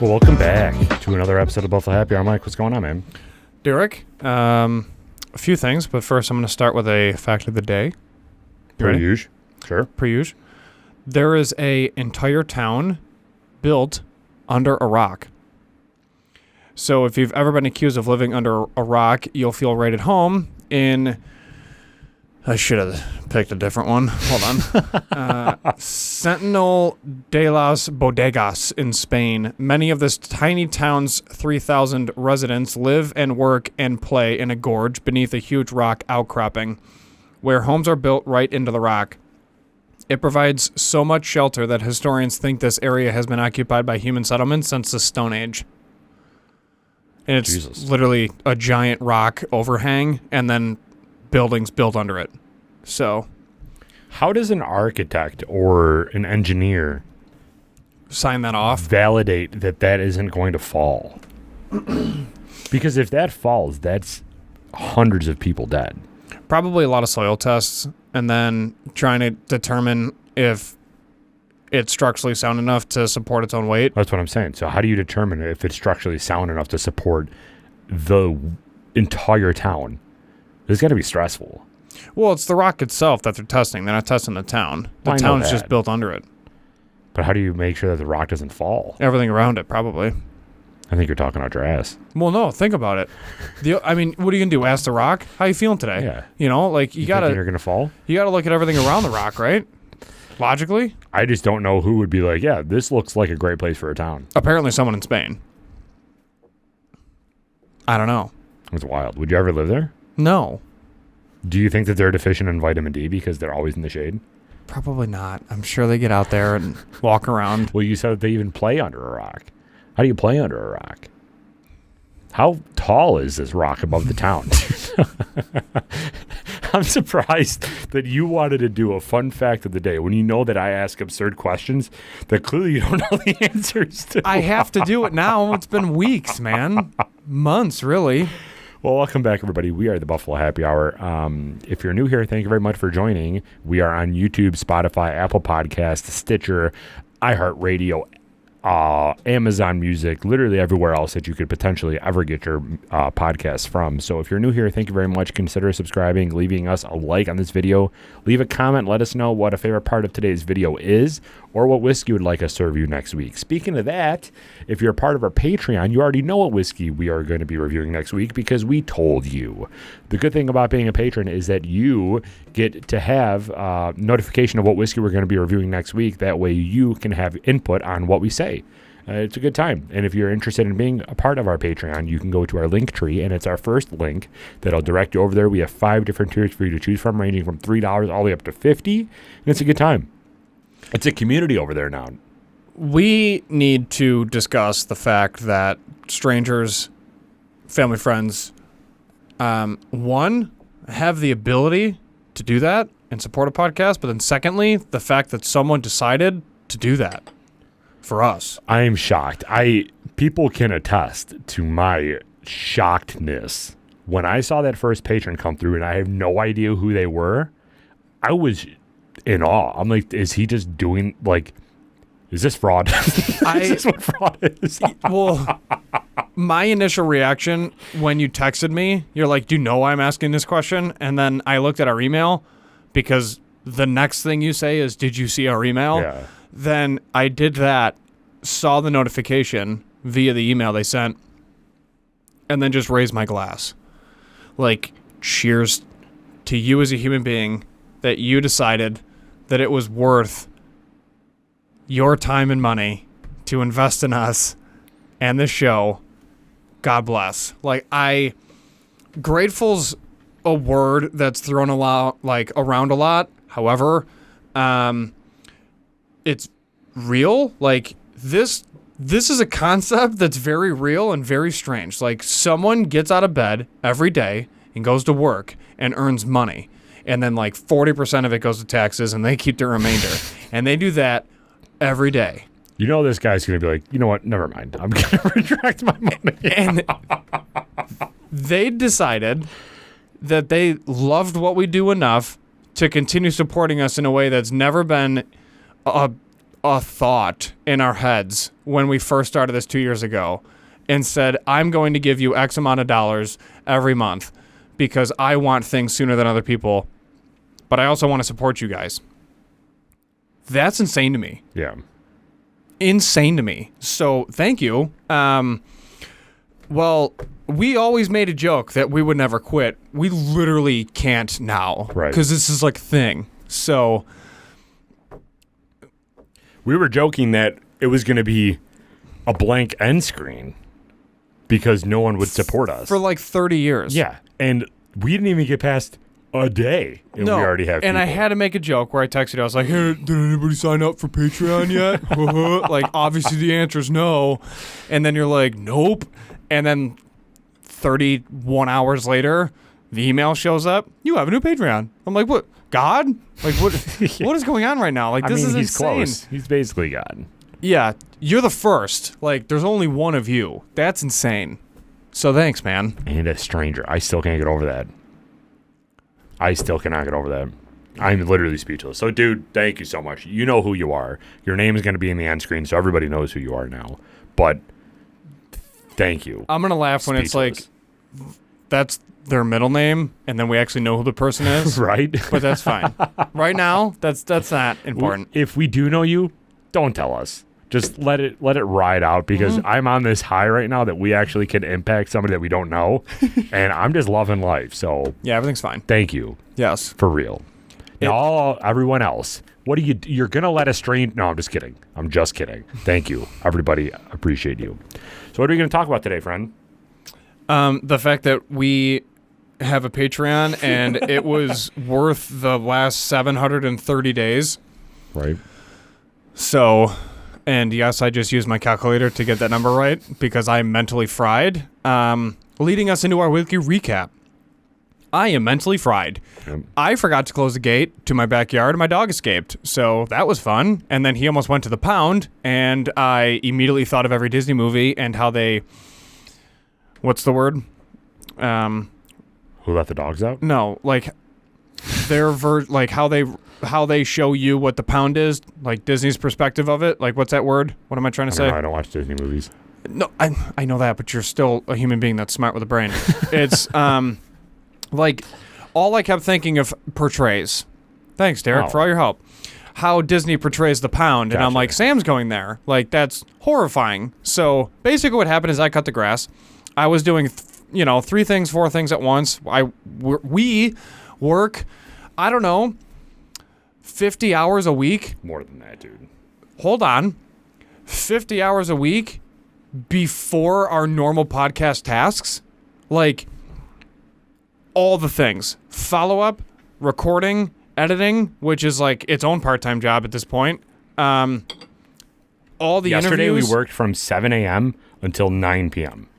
Well, welcome back to another episode of Buffalo Happy Hour. Mike, what's going on, man? Derek, a few things, but first I'm going to start with a fact of the day. Per usual. Sure. Per usual. There is a entire town built under a rock. So if you've ever been accused of living under a rock, you'll feel right at home in... I should have picked a different one. Hold on. Sentinel de las Bodegas in Spain. Many of this tiny town's 3,000 residents live and work and play in a gorge beneath a huge rock outcropping, where homes are built right into the rock. It provides so much shelter that historians think this area has been occupied by human settlements since the Stone Age. And it's literally a giant rock overhang and then buildings built under it. So how does an architect or an engineer sign that off? Validate that isn't going to fall? Because if that falls, that's hundreds of people dead. Probably a lot of soil tests and then trying to determine if it's structurally sound enough to support its own weight. That's what I'm saying. So how do you determine if it's structurally sound enough to support the entire town? It's got to be stressful. Well, it's the rock itself that they're testing. They're not testing the town. The town's just built under it. But how do you make sure that the rock doesn't fall? Everything around it, probably. I think you're talking out your ass. Well, no, think about it. I mean, what are you going to do? Ask the rock? How you feeling today? Yeah. You know, like you got to... You're going to fall? You got to look at everything around the rock, right? Logically? I just don't know who would be like, yeah, this looks like a great place for a town. Apparently someone in Spain. I don't know. It's wild. Would you ever live there? No. Do you think that they're deficient in vitamin D because they're always in the shade? Probably not. I'm sure they get out there and walk around. Well, you said that they even play under a rock. How do you play under a rock? How tall is this rock above the town? I'm surprised that you wanted to do a fun fact of the day when you know that I ask absurd questions that clearly you don't know the answers to. I have to do it now. It's been weeks, man. Months, really. Well, welcome back, everybody. We are the Buffalo Happy Hour. If you're new here, thank you very much for joining. We are on YouTube, Spotify, Apple Podcasts, Stitcher, iHeartRadio, Amazon Music, literally everywhere else that you could potentially ever get your podcasts from. So if you're new here, thank you very much. Consider subscribing, leaving us a like on this video. Leave a comment. Let us know what a favorite part of today's video is or what whiskey you would like us to review next week. Speaking of that, if you're a part of our Patreon, you already know what whiskey we are going to be reviewing next week because we told you. The good thing about being a patron is that you get to have notification of what whiskey we're going to be reviewing next week. That way you can have input on what we say. It's a good time. And if you're interested in being a part of our Patreon, you can go to our link tree, and it's our first link that'll direct you over there. We have 5 different tiers for you to choose from, ranging from $3 all the way up to $50, and it's a good time. It's a community over there now. We need to discuss the fact that strangers, family, friends, one, have the ability to do that and support a podcast, but then secondly, the fact that someone decided to do that for us. I am shocked. People can attest to my shockedness. When I saw that first patron come through and I have no idea who they were, I was in awe. I'm like, is he just doing, like, is this fraud? Is this what fraud is? Well, my initial reaction when you texted me, you're like, do you know why I'm asking this question? And then I looked at our email because the next thing you say is, did you see our email? Yeah. Then I did that, saw the notification via the email they sent, and then just raised my glass. Like, cheers to you as a human being that you decided that it was worth your time and money to invest in us and this show. God bless. Like, grateful's a word that's thrown around a lot. However, it's real. Like, this is a concept that's very real and very strange. Like, someone gets out of bed every day and goes to work and earns money. And then like 40% of it goes to taxes and they keep the remainder. And they do that every day. You know this guy's going to be like, you know what? Never mind. I'm going to retract my money. And they decided that they loved what we do enough to continue supporting us in a way that's never been a a thought in our heads when we first started this 2 years ago and said, I'm going to give you X amount of dollars every month because I want things sooner than other people, but I also want to support you guys. That's insane to me. Yeah. Insane to me. So thank you. Well, we always made a joke that we would never quit. We literally can't now. Right. Because this is like a thing. So We were joking that it was going to be a blank end screen because no one would support us. for like 30 years. Yeah. And we didn't even get past a day. And No, we already have and I people. had to make a joke where I texted you. I was like, hey, did anybody sign up for Patreon yet? Like, obviously the answer is no. And then you're like, nope. And then 31 hours later, the email shows up. You have a new Patreon. I'm like, what? God? Like, what? What is going on right now? Like, this is he's insane. close. He's basically God. Yeah, you're the first. Like, there's only one of you. That's insane. So thanks, man. And a stranger. I still can't get over that. I still cannot get over that. I'm literally speechless. So, dude, thank you so much. You know who you are. Your name is going to be in the end screen, so everybody knows who you are now. But thank you. I'm going to laugh when it's like, that's their middle name, and then we actually know who the person is. Right? But that's fine. Right now, that's not important. If we do know you, don't tell us. Just let it ride out because I'm on this high right now that we actually can impact somebody that we don't know, and I'm just loving life. So Yeah, everything's fine. thank you Yes. for real. Now, everyone else, what do you? You're gonna let a stranger? No, I'm just kidding. I'm just kidding. Thank you, everybody. Appreciate you. So what are we gonna talk about today, friend? The fact that we have a Patreon and it was worth the last 730 days. Right. So, and yes, I just used my calculator to get that number right because I'm mentally fried. Leading us into our weekly recap. I am mentally fried. Yep. I forgot to close the gate to my backyard and my dog escaped. So that was fun. And then he almost went to the pound and I immediately thought of every Disney movie and how they, what's the word? Who let the dogs out? No, like their like how they show you what the pound is, like Disney's perspective of it. Like, what's that word? What am I trying to say? I don't watch Disney movies. No, I know that, but you're still a human being that's smart with a brain. It's like all I kept thinking of portrays. Thanks, Derek, for all your help. How Disney portrays the pound, and I'm like, Sam's going there. Like, that's horrifying. So basically, what happened is I cut the grass. I was doing, 3 things, 4 things at once. We work, I don't know, 50 hours a week. More than that, dude. Hold on. 50 hours a week before our normal podcast tasks. Like, all the things. Follow-up, recording, editing, which is like its own part-time job at this point. All the Yesterday interviews. we worked from 7 a.m. until 9 p.m.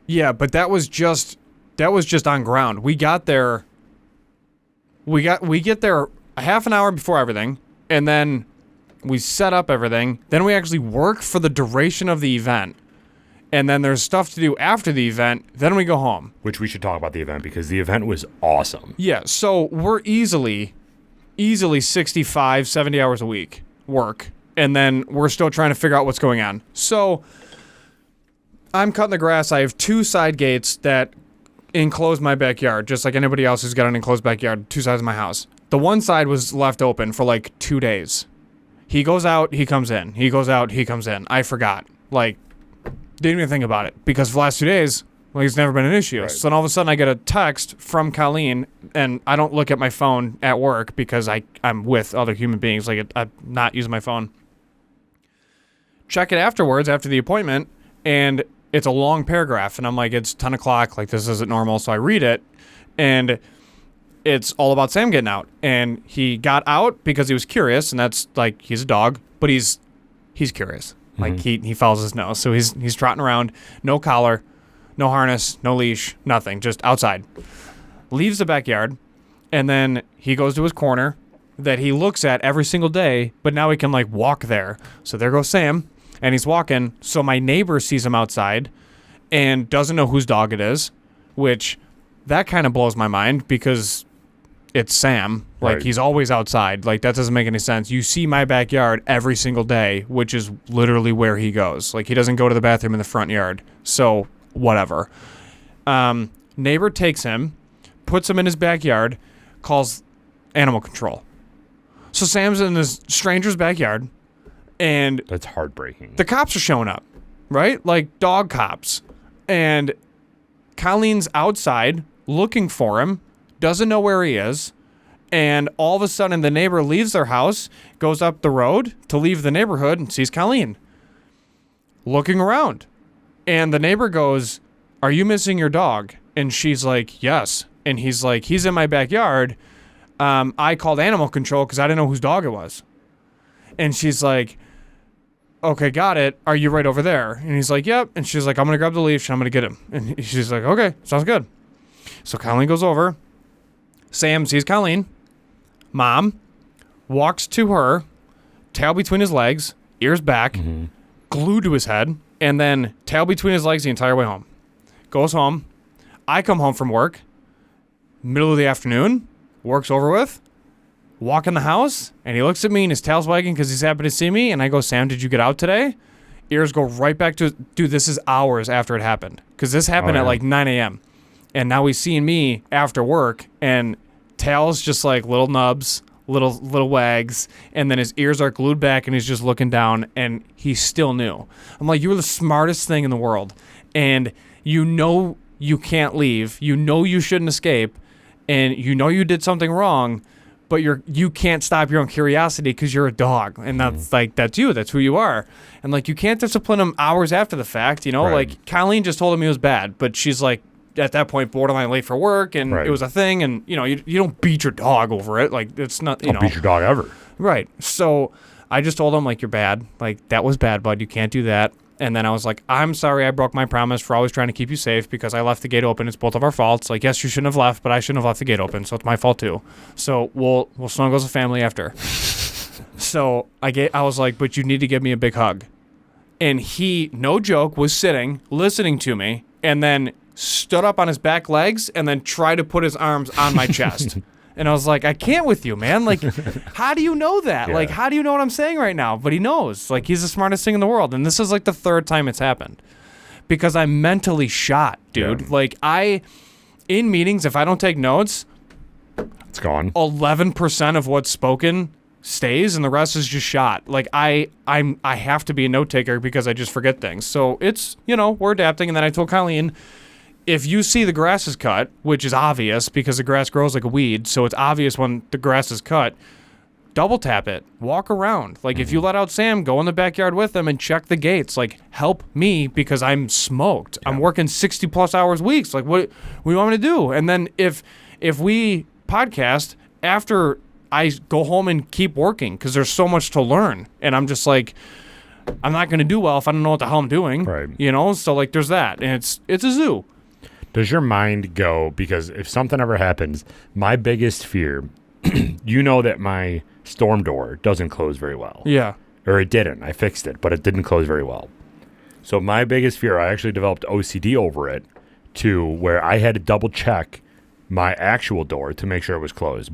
Yeah, but that was just on ground. We got there. We get there a half an hour before everything, and then we set up everything. Then we actually work for the duration of the event, and then there's stuff to do after the event. Then we go home. Which we should talk about the event because the event was awesome. Yeah, so we're easily 65, 70 hours a week work, and then we're still trying to figure out what's going on. So I'm cutting the grass. I have 2 side gates that enclose my backyard, just like anybody else who's got an enclosed backyard, 2 sides of my house. The one side was left open for like 2 days. He goes out, he comes in. He goes out, he comes in. I forgot. Like, didn't even think about it because for the last 2 days, well, it's never been an issue. Right. So then all of a sudden I get a text from Colleen, and I don't look at my phone at work because I'm with other human beings. Like, I'm not using my phone. Check it afterwards, after the appointment, and it's a long paragraph. And I'm like, it's 10 o'clock. Like, this isn't normal. So I read it, and it's all about Sam getting out. And he got out because he was curious, and that's, like, he's a dog, but he's curious. Like, he follows his nose. So he's trotting around, no collar, no harness, no leash, nothing, just outside. Leaves the backyard, and then he goes to his corner that he looks at every single day, but now he can, like, walk there. So there goes Sam, and he's walking. So my neighbor sees him outside and doesn't know whose dog it is, which that kind of blows my mind because it's Sam. Like, Right. he's always outside. Like, that doesn't make any sense. You see my backyard every single day, which is literally where he goes. Like, he doesn't go to the bathroom in the front yard. So, whatever. Neighbor takes him, puts him in his backyard, calls animal control. So Sam's in this stranger's backyard, and That's heartbreaking. the cops are showing up, right? Like dog cops. And Colleen's outside looking for him, doesn't know where he is. And all of a sudden, the neighbor leaves their house, goes up the road to leave the neighborhood, and sees Colleen looking around. And the neighbor goes, "Are you missing your dog?" And she's like, "Yes." And he's like, "He's in my backyard. I called animal control because I didn't know whose dog it was." And she's like, "Okay, got it. Are you right over there?" And he's like, "Yep." And she's like, "I'm going to grab the leash and I'm going to get him." And she's like, "Okay, sounds good." So Colleen goes over. Sam sees Colleen. Mom walks to her, tail between his legs, ears back, glued to his head, and then tail between his legs the entire way home. Goes home. I come home from work, middle of the afternoon, work's over with, walk in the house, and he looks at me and his tail's wagging because he's happy to see me. And I go, "Sam, did you get out today?" Ears go right back to, dude, this is hours after it happened. Because this happened at like 9 a.m. And now he's seeing me after work, and tail's just like little nubs, little wags, and then his ears are glued back, and he's just looking down, and he still knew. I'm like, you were the smartest thing in the world, and you know you can't leave, you know you shouldn't escape, and you know you did something wrong, but you can't stop your own curiosity because you're a dog, and that's you, that's who you are, and like you can't discipline him hours after the fact, you know. Right. Like Colleen just told him he was bad, but she's like, at that point, borderline late for work, and Right. it was a thing, and you know, you don't beat your dog over it. Like, it's not, you Don't know, beat your dog ever. right. So I just told him, like, you're bad. Like, that was bad, bud. You can't do that. And then I was like, I'm sorry I broke my promise for always trying to keep you safe because I left the gate open. It's both of our faults. Like, yes, you shouldn't have left, but I shouldn't have left the gate open, so it's my fault too. So we'll snuggle as a family after. So I was like, but you need to give me a big hug. And he, no joke, was sitting, listening to me, and then stood up on his back legs and then tried to put his arms on my chest. And I was like, I can't with you, man. Like, how do you know that? Yeah. Like, how do you know what I'm saying right now? But he knows. Like, he's the smartest thing in the world. And this is like the third time it's happened. Because I'm mentally shot, dude. Yeah. Like, in meetings, if I don't take notes, It's gone. 11% of what's spoken stays and the rest is just shot. Like, I have to be a note taker because I just forget things. So it's, you know, we're adapting. And then I told Colleen, if you see the grass is cut, which is obvious because the grass grows like a weed, so it's obvious when the grass is cut, double tap it, walk around. Like, if you let out Sam, go in the backyard with him and check the gates. Like, help me because I'm smoked. I'm working 60 plus hours weeks. Like, what do you want me to do? And then if we podcast after I go home and keep working because there's so much to learn, and I'm just like, I'm not going to do well if I don't know what the hell I'm doing. Right. You know? So, like, there's that. And it's a zoo. Does your mind go, because if something ever happens, my biggest fear, you know that my storm door doesn't close very well. Yeah. Or it didn't. I fixed it, but it didn't close very well. So my biggest fear, I actually developed OCD over it to where I had to double check my actual door to make sure it was closed.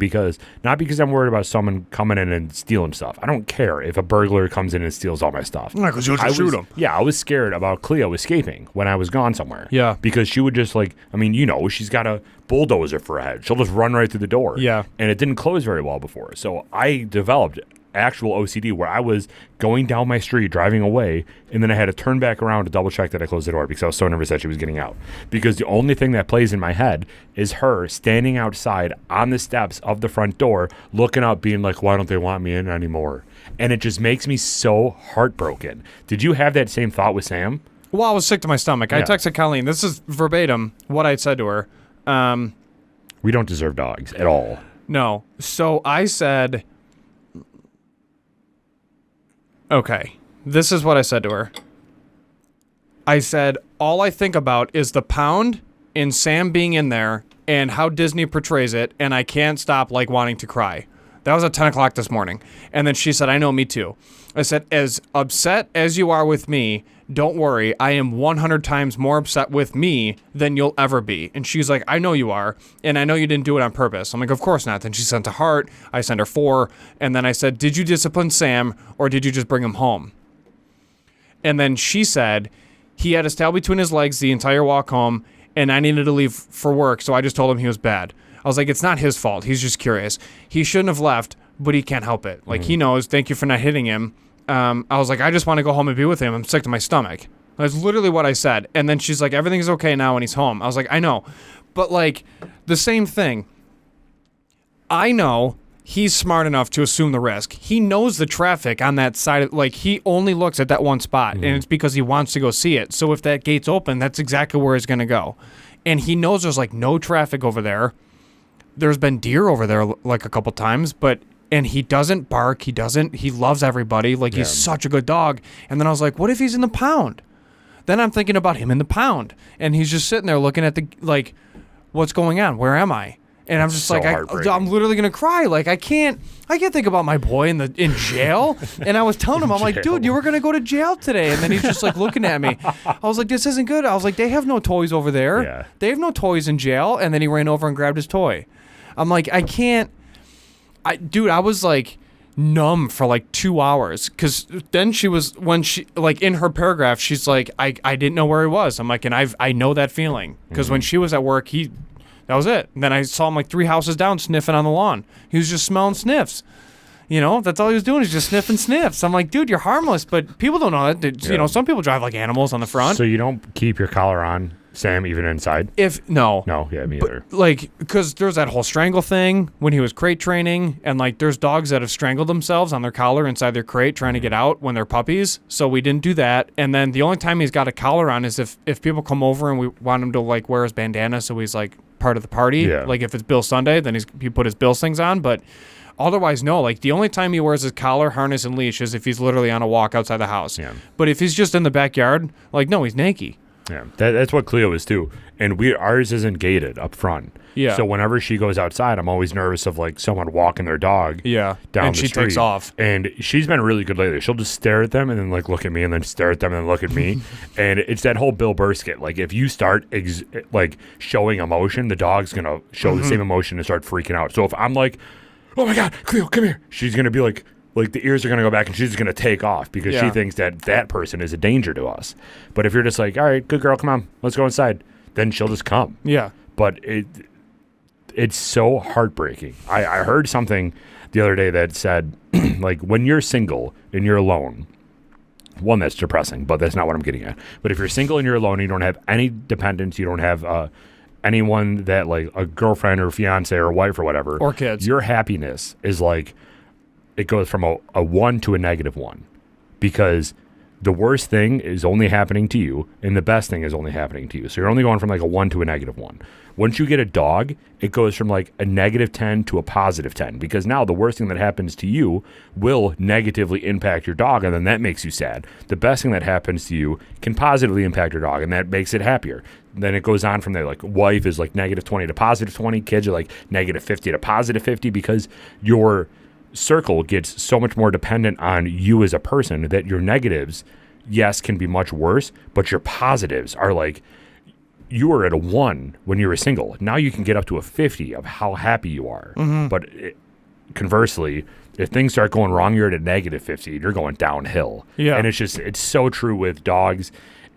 Not because I'm worried about someone coming in and stealing stuff. I don't care if a burglar comes in and steals all my stuff. Yeah, 'cause you'll just shoot 'em. Yeah, I was scared about Cleo escaping when I was gone somewhere. Yeah. Because she would just she's got a bulldozer for a head. She'll just run right through the door. Yeah. And it didn't close very well before. So I developed actual OCD where I was going down my street, driving away, and then I had to turn back around to double check that I closed the door because I was so nervous that she was getting out. Because the only thing that plays in my head is her standing outside on the steps of the front door, looking up, being like, why don't they want me in anymore? And it just makes me so heartbroken. Did you have that same thought with Sam? Well, I was sick to my stomach. I Yeah. texted Colleen. This is verbatim what I said to her. We don't deserve dogs at all. No. So I said, okay, this is what I said to her. I said, all I think about is the pound and Sam being in there and how Disney portrays it, and I can't stop like wanting to cry. That was at 10 o'clock this morning. And then she said, I know, me too. I said, as upset as you are with me, don't worry, I am 100 times more upset with me than you'll ever be. And she's like, I know you are, and I know you didn't do it on purpose. I'm like, of course not. Then she sent a heart. I sent her 4. And then I said, did you discipline Sam, or did you just bring him home? And then she said, he had his tail between his legs the entire walk home, and I needed to leave for work, so I just told him he was bad. I was like, it's not his fault. He's just curious. He shouldn't have left, but he can't help it. Like, he knows. Thank you for not hitting him. I was like, I just want to go home and be with him. I'm sick to my stomach. That's literally what I said. And then she's like, everything's okay now when he's home. I was like, I know. But, like, the same thing. I know he's smart enough to assume the risk. He knows the traffic on that side. Like, he only looks at that one spot, and it's because he wants to go see it. So if that gate's open, that's exactly where he's going to go. And he knows there's, like, no traffic over there. There's been deer over there, like, a couple times, and he doesn't bark. He loves everybody. Like, he's such a good dog. And then I was like, what if he's in the pound? Then I'm thinking about him in the pound. And he's just sitting there looking at like, what's going on? Where am I? And I'm just so like, I'm literally going to cry. Like, I can't think about my boy in jail. And I was telling him, I'm like, dude, you were going to go to jail today. And then he's just like looking at me. I was like, this isn't good. I was like, they have no toys over there. Yeah. They have no toys in jail. And then he ran over and grabbed his toy. I'm like, I can't. I was like numb for like 2 hours, because then when she like in her paragraph, she's like, I didn't know where he was. I'm like, and I know that feeling, because when she was at work, that was it. And then I saw him like 3 houses down sniffing on the lawn. He was just smelling sniffs. You know, that's all he was doing, is just sniffing sniffs. I'm like, dude, you're harmless, but people don't know that. You know, some people drive like animals on the front. So you don't keep your collar on, Sam, even inside? No, yeah, me either. Like, because there's that whole strangle thing when he was crate training, and like there's dogs that have strangled themselves on their collar inside their crate trying to get out when they're puppies. So we didn't do that. And then the only time he's got a collar on is if people come over and we want him to like wear his bandana, so he's like part of the party. Yeah. Like if it's Bill Sunday, then he put his Bill things on. But otherwise, no. Like the only time he wears his collar, harness, and leash is if he's literally on a walk outside the house. Yeah. But if he's just in the backyard, like no, he's naked. Yeah, that's what Cleo is too. And ours isn't gated up front. Yeah. So whenever she goes outside, I'm always nervous of like someone walking their dog. Yeah. Down and the she street. takes off. And she's been really good lately. She'll just stare at them and then like look at me and then stare at them and then look at me. And it's that whole Bill Burr skit. Like if you start like showing emotion, the dog's gonna show the same emotion and start freaking out. So if I'm like, oh my God, Cleo, come here, she's gonna be like the ears are going to go back and she's going to take off because she thinks that person is a danger to us. But if you're just like, all right, good girl, come on, let's go inside, then she'll just come. Yeah. But it's so heartbreaking. I heard something the other day that said, like, when you're single and you're alone, one, that's depressing, but that's not what I'm getting at. But if you're single and you're alone, you don't have any dependents, you don't have anyone that, like, a girlfriend or fiance or wife or whatever. Or kids. Your happiness is like, it goes from a 1 to a -1, because the worst thing is only happening to you and the best thing is only happening to you. So you're only going from like a 1 to a -1. Once you get a dog, it goes from like a -10 to a +10, because now the worst thing that happens to you will negatively impact your dog, and then that makes you sad. The best thing that happens to you can positively impact your dog, and that makes it happier. Then it goes on from there. Like wife is like -20 to +20. Kids are like -50 to +50, because your circle gets so much more dependent on you as a person that your negatives, yes, can be much worse, but your positives are like, you were at a 1 when you were single. Now you can get up to a 50 of how happy you are. But conversely, if things start going wrong, you're at a -50, you're going downhill. Yeah. And it's so true with dogs.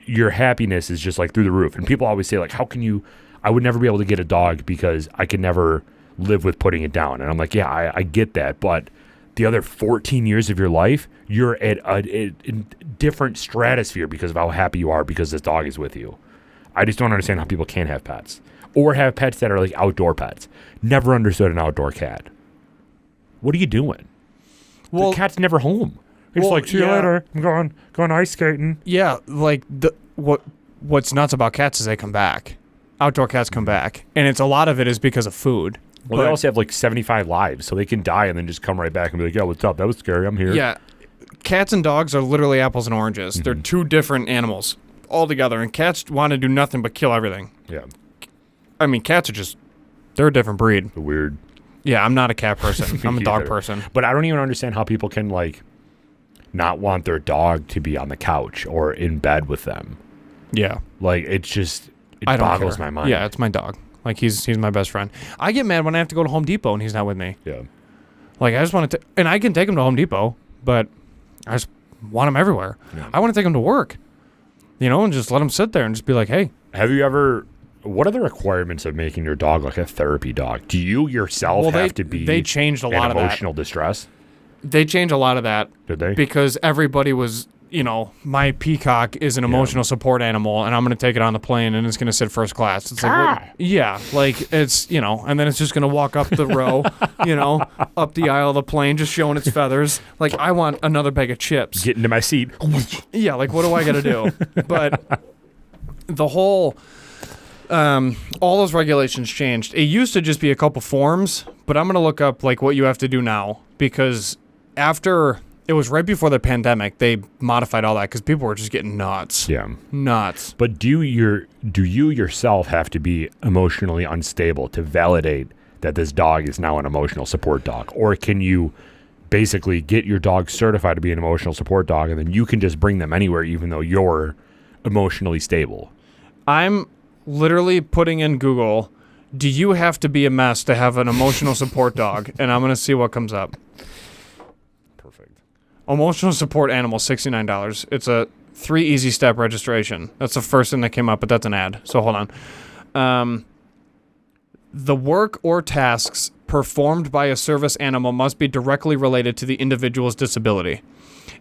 Your happiness is just like through the roof. And people always say like, I would never be able to get a dog because I could never live with putting it down. And I'm like, yeah, I get that, but the other 14 years of your life, you're at a different stratosphere because of how happy you are because this dog is with you. I just don't understand how people can't have pets, or have pets that are like outdoor pets. Never understood an outdoor cat. What are you doing? Well, the cat's never home. It's like, see you later, I'm going ice skating. Yeah, like what's nuts about cats is they come back. Outdoor cats come back, and a lot of it is because of food. Well, they also have like 75 lives, so they can die and then just come right back and be like, yeah, what's up? That was scary. I'm here. Yeah. Cats and dogs are literally apples and oranges. They're two different animals altogether, and cats want to do nothing but kill everything. Yeah. I mean, cats are they're a different breed. Weird. Yeah, I'm not a cat person. I'm a dog person. But I don't even understand how people can, like, not want their dog to be on the couch or in bed with them. Yeah. Like, it's just, it I don't boggles care. my mind. Yeah, it's my dog. Like, he's my best friend. I get mad when I have to go to Home Depot and he's not with me. Yeah. Like, I just want to, and I can take him to Home Depot, but I just want him everywhere. Yeah. I want to take him to work, and just let him sit there and just be like, hey. Have you ever, what are the requirements of making your dog like a therapy dog? Do you yourself have to be they changed a lot of that. emotional distress? They changed a lot of that. Did they? Because everybody was, my peacock is an emotional support animal, and I'm going to take it on the plane, and it's going to sit first class. It's like, it's, and then it's just going to walk up the row, up the aisle of the plane, just showing its feathers. Like, I want another bag of chips. Get into my seat. Yeah, like, what do I got to do? But the whole, all those regulations changed. It used to just be a couple forms, but I'm going to look up, like, what you have to do now, because after... It was right before the pandemic. They modified all that because people were just getting nuts. Yeah. Nuts. But do you yourself have to be emotionally unstable to validate that this dog is now an emotional support dog? Or can you basically get your dog certified to be an emotional support dog and then you can just bring them anywhere even though you're emotionally stable? I'm literally putting in Google, do you have to be a mess to have an emotional support dog? And I'm going to see what comes up. Emotional support animal, $69. It's a 3 easy step registration. That's the first thing that came up, but that's an ad. So hold on. The work or tasks performed by a service animal must be directly related to the individual's disability.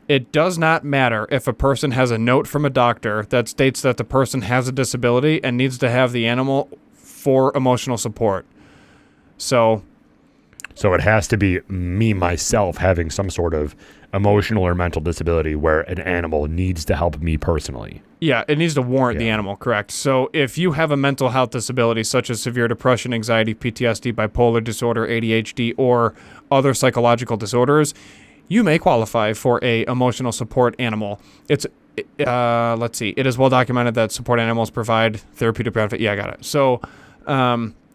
It does not matter if a person has a note from a doctor that states that the person has a disability and needs to have the animal for emotional support. So it has to be me, myself, having some sort of emotional or mental disability where an animal needs to help me personally. Yeah, it needs to warrant the animal, correct. So if you have a mental health disability such as severe depression, anxiety, PTSD, bipolar disorder, ADHD, or other psychological disorders, you may qualify for a emotional support animal. It's, let's see, it is well documented that support animals provide therapeutic benefit. Yeah, I got it. So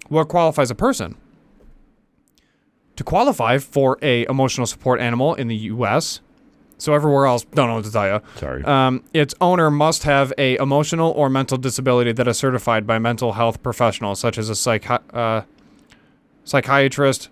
what qualifies a person? To qualify for a emotional support animal in the U.S., so everywhere else, don't know what to tell you. Sorry. Its owner must have a emotional or mental disability that is certified by mental health professionals, such as a psychiatrist,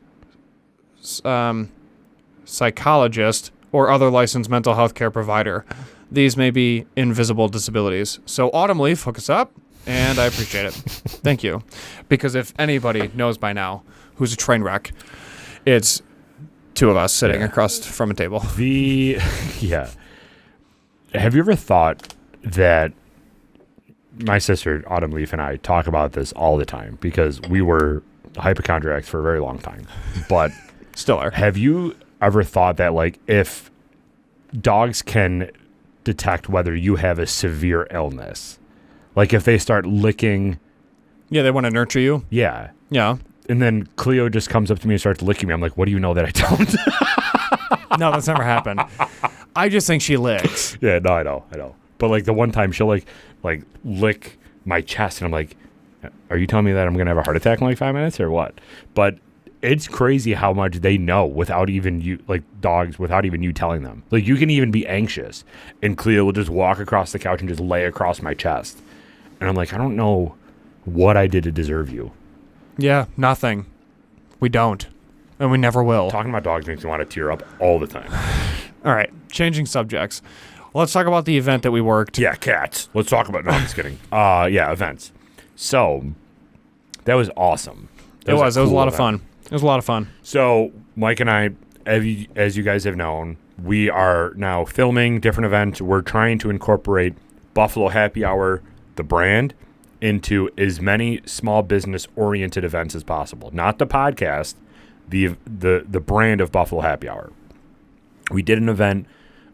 psychologist, or other licensed mental health care provider. These may be invisible disabilities. So Autumn Leaf, hook us up, and I appreciate it. Thank you. Because if anybody knows by now who's a train wreck, it's two of us sitting across from a table. Have you ever thought that my sister, Autumn Leaf, and I talk about this all the time because we were hypochondriacs for a very long time, but still are. Have you ever thought that, like, if dogs can detect whether you have a severe illness, like if they start licking... Yeah, they want to nurture you? Yeah. Yeah. And then Cleo just comes up to me and starts licking me. I'm like, what do you know that I don't? No, that's never happened. I just think she licks. Yeah, no, I know. But like the one time she'll like lick my chest and I'm like, are you telling me that I'm going to have a heart attack in like 5 minutes or what? But it's crazy how much they know without even you, like dogs, without even you telling them. Like you can even be anxious and Cleo will just walk across the couch and just lay across my chest. And I'm like, I don't know what I did to deserve you. Yeah, nothing. We don't. And we never will. Talking about dogs makes me want to tear up all the time. All right, changing subjects. Let's talk about the event that we worked. Yeah, cats. Let's talk about... No, I'm just kidding. Yeah, events. So, that was awesome. It was a lot of fun. It was a lot of fun. So, Mike and I, as you guys have known, we are now filming different events. We're trying to incorporate Buffalo Happy Hour, the brand, into as many small business oriented events as possible. Not the podcast, the brand of Buffalo Happy Hour. We did an event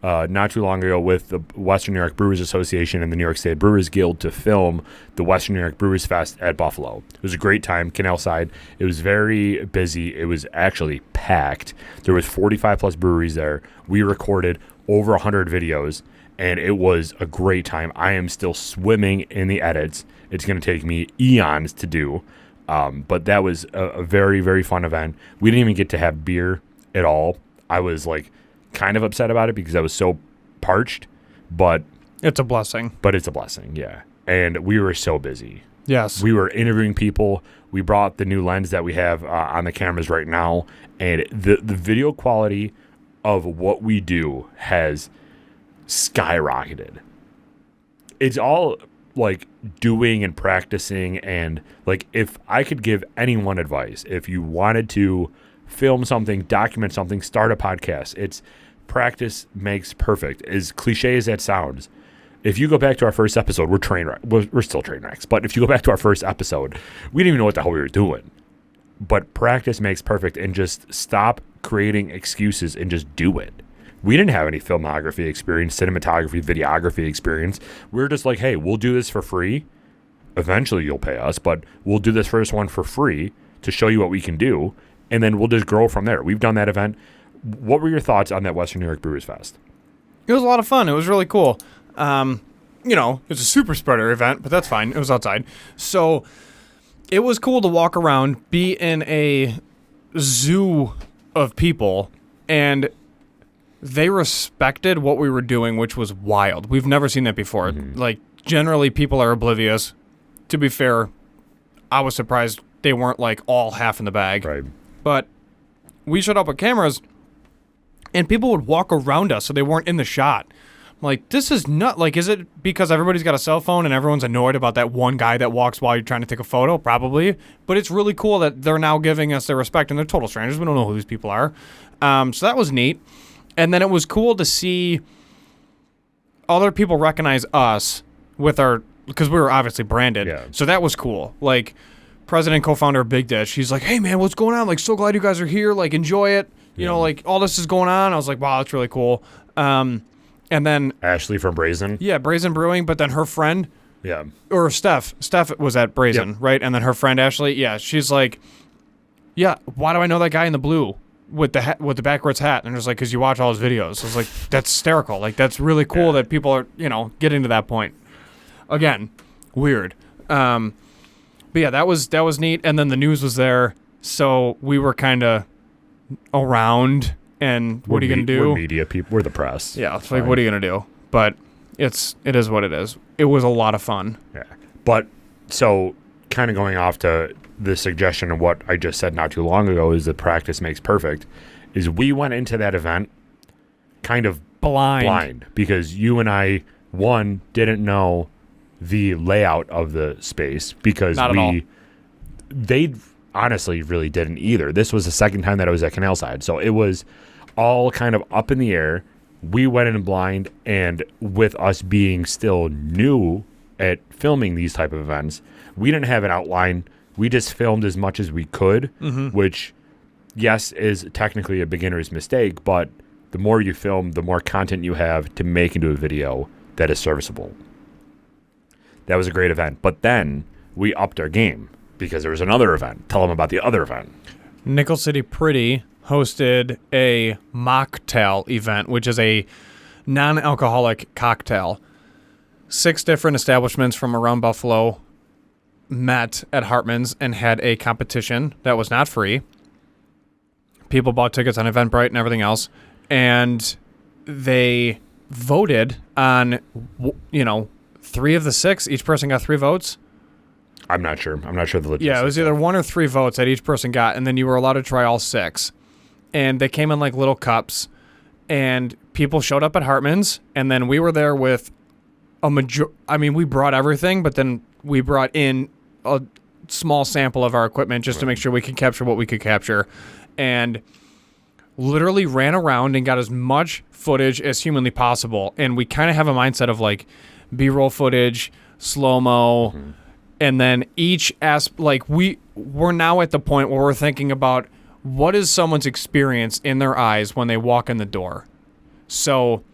not too long ago with the Western New York Brewers Association and the New York State Brewers Guild to film the Western New York Brewers Fest at Buffalo. It was a great time, Canal Side. It was very busy. It was actually packed. There was 45 plus breweries there. We recorded over 100 videos, and it was a great time. I am still swimming in the edits. It's going to take me eons to do, but that was a very, very fun event. We didn't even get to have beer at all. I was like kind of upset about it because I was so parched, but It's a blessing. it's a blessing, yeah. And we were so busy. Yes. We were interviewing people. We brought the new lens that we have on the cameras right now, and the video quality of what we do has skyrocketed. It's all like doing and practicing, and like if I could give anyone advice, if you wanted to film something, document something, start a podcast, it's practice makes perfect. As cliche as that sounds, if you go back to our first episode, we're still train wrecks, but if you go back to our first episode, we didn't even know what the hell we were doing. But practice makes perfect, and just stop creating excuses and just do it. We didn't have any filmography experience, cinematography, videography experience. We were just like, hey, we'll do this for free. Eventually you'll pay us, but we'll do this first one for free to show you what we can do, and then we'll just grow from there. We've done that event. What were your thoughts on that Western New York Brewers Fest? It was a lot of fun. It was really cool. It's a super spreader event, but that's fine. It was outside. So it was cool to walk around, be in a zoo of people, and they respected what we were doing, which was wild. We've never seen that before. Like, generally, people are oblivious. To be fair, I was surprised they weren't, like, all half in the bag. Right. But we showed up with cameras, and people would walk around us so they weren't in the shot. I'm like, this is not, like, is it because everybody's got a cell phone and everyone's annoyed about that one guy that walks while you're trying to take a photo? Probably. But it's really cool that they're now giving us their respect, and they're total strangers. We don't know who these people are. So that was neat. And then it was cool to see other people recognize us because we were obviously branded. Yeah. So that was cool. Like, president and co-founder of Big Dish, he's like, hey, man, what's going on? Like, so glad you guys are here. Like, enjoy it. You know, like, all this is going on. I was like, wow, that's really cool. And then Ashley from Brazen. Yeah, Brazen Brewing, but then her friend, Yeah. or Steph was at Brazen, right? And then her friend Ashley, yeah, she's like, yeah, why do I know that guy in the blue with the backwards hat? And it's like, because you watch all his videos. I was like, that's hysterical. Like, that's really cool that people are, getting to that point. Again, weird. But yeah, that was neat. And then the news was there, so we were kind of around. And what are you going to do? We're media people. We're the press. Yeah, it's like, what are you going to do? But it is what it is. It was a lot of fun. Yeah. But so kind of going off to the suggestion of what I just said not too long ago is that practice makes perfect, is we went into that event kind of blind because you and I, one, didn't know the layout of the space because they honestly really didn't either. This was the second time that I was at Canal Side. So it was all kind of up in the air. We went in blind, and with us being still new at filming these type of events, we didn't have an outline. We just filmed as much as we could, which, yes, is technically a beginner's mistake, but the more you film, the more content you have to make into a video that is serviceable. That was a great event. But then we upped our game because there was another event. Tell them about the other event. Nickel City Pretty hosted a mocktail event, which is a non-alcoholic cocktail. 6 different establishments from around Buffalo met at Hartman's and had a competition that was not free. People bought tickets on Eventbrite and everything else, and they voted on, 3 of the 6. Each person got 3 votes. I'm not sure. I'm not sure the logistics. Yeah, it was either 1 or 3 votes that each person got, and then you were allowed to try all 6. And they came in like little cups, and people showed up at Hartman's, and then we were there with we brought everything, but then we brought in a small sample of our equipment just to make sure we could capture what we could capture, and literally ran around and got as much footage as humanly possible. And we kind of have a mindset of like B-roll footage, slow-mo, and then we're now at the point where we're thinking about what is someone's experience in their eyes when they walk in the door. So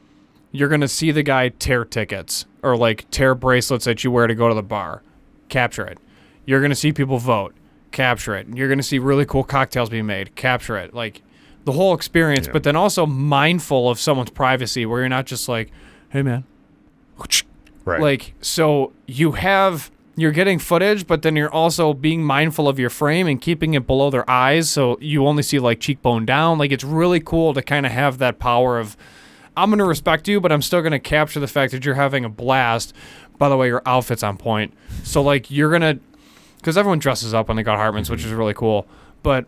you're going to see the guy tear tickets or like tear bracelets that you wear to go to the bar. Capture it. You're going to see people vote. Capture it. You're going to see really cool cocktails being made. Capture it. Like the whole experience, but then also mindful of someone's privacy where you're not just like, hey man. Right. Like, so you have you're getting footage, but then you're also being mindful of your frame and keeping it below their eyes, so you only see like cheekbone down. Like, it's really cool to kind of have that power of, I'm going to respect you, but I'm still going to capture the fact that you're having a blast. By the way, your outfit's on point. So, like, you're going to, because everyone dresses up when they go to Hartman's, which is really cool. But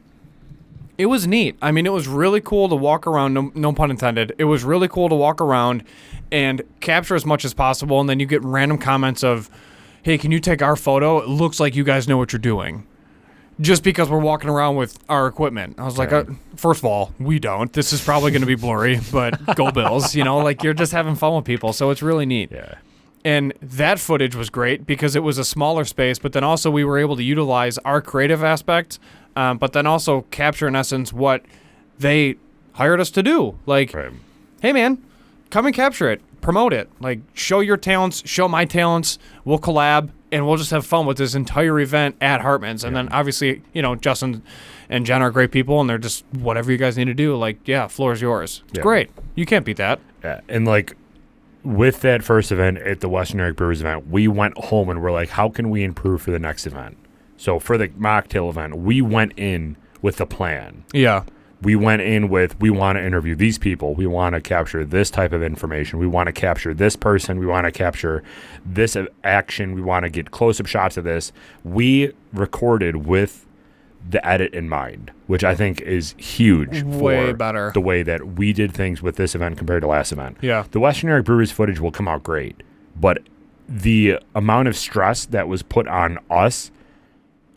it was neat. I mean, it was really cool to walk around, no pun intended. It was really cool to walk around and capture as much as possible. And then you get random comments of, hey, can you take our photo? It looks like you guys know what you're doing. Just because we're walking around with our equipment. I was like, first of all, we don't. This is probably going to be blurry, but go Bills. You know, like, you're just having fun with people. So it's really neat. Yeah. And that footage was great because it was a smaller space, but then also we were able to utilize our creative aspect, but then also capture, in essence, what they hired us to do. Like, hey, man, come and capture it. Promote it. Like, show your talents, show my talents. We'll collab, and we'll just have fun with this entire event at Hartman's. And then, obviously, you know, Justin and Jen are great people, and they're just, whatever you guys need to do, like, yeah, floor is yours. It's great. You can't beat that. Yeah. And, like, with that first event at the Western New York Brewers event, we went home and we're like, how can we improve for the next event? So for the mocktail event, we went in with a plan. Yeah. We went in with, we want to interview these people. We want to capture this type of information. We want to capture this person. We want to capture this action. We want to get close-up shots of this. We recorded with the edit in mind, which I think is huge Way for better. the way that we did things with this event compared to last event. Yeah. The Western New York Brewers footage will come out great, but the amount of stress that was put on us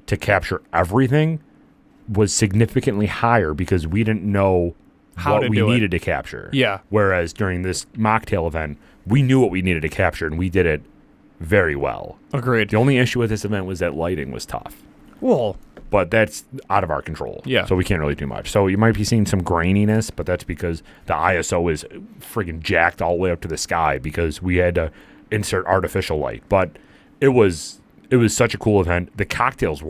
to capture everything was significantly higher because we didn't know what we needed to capture. Yeah. Whereas during this mocktail event, we knew what we needed to capture, and we did it very well. Agreed. The only issue with this event was that lighting was tough. Well, But that's out of our control. Yeah. So we can't really do much. So you might be seeing some graininess, but that's because the ISO is friggin' jacked all the way up to the sky because we had to insert artificial light. But it was such a cool event. The mocktails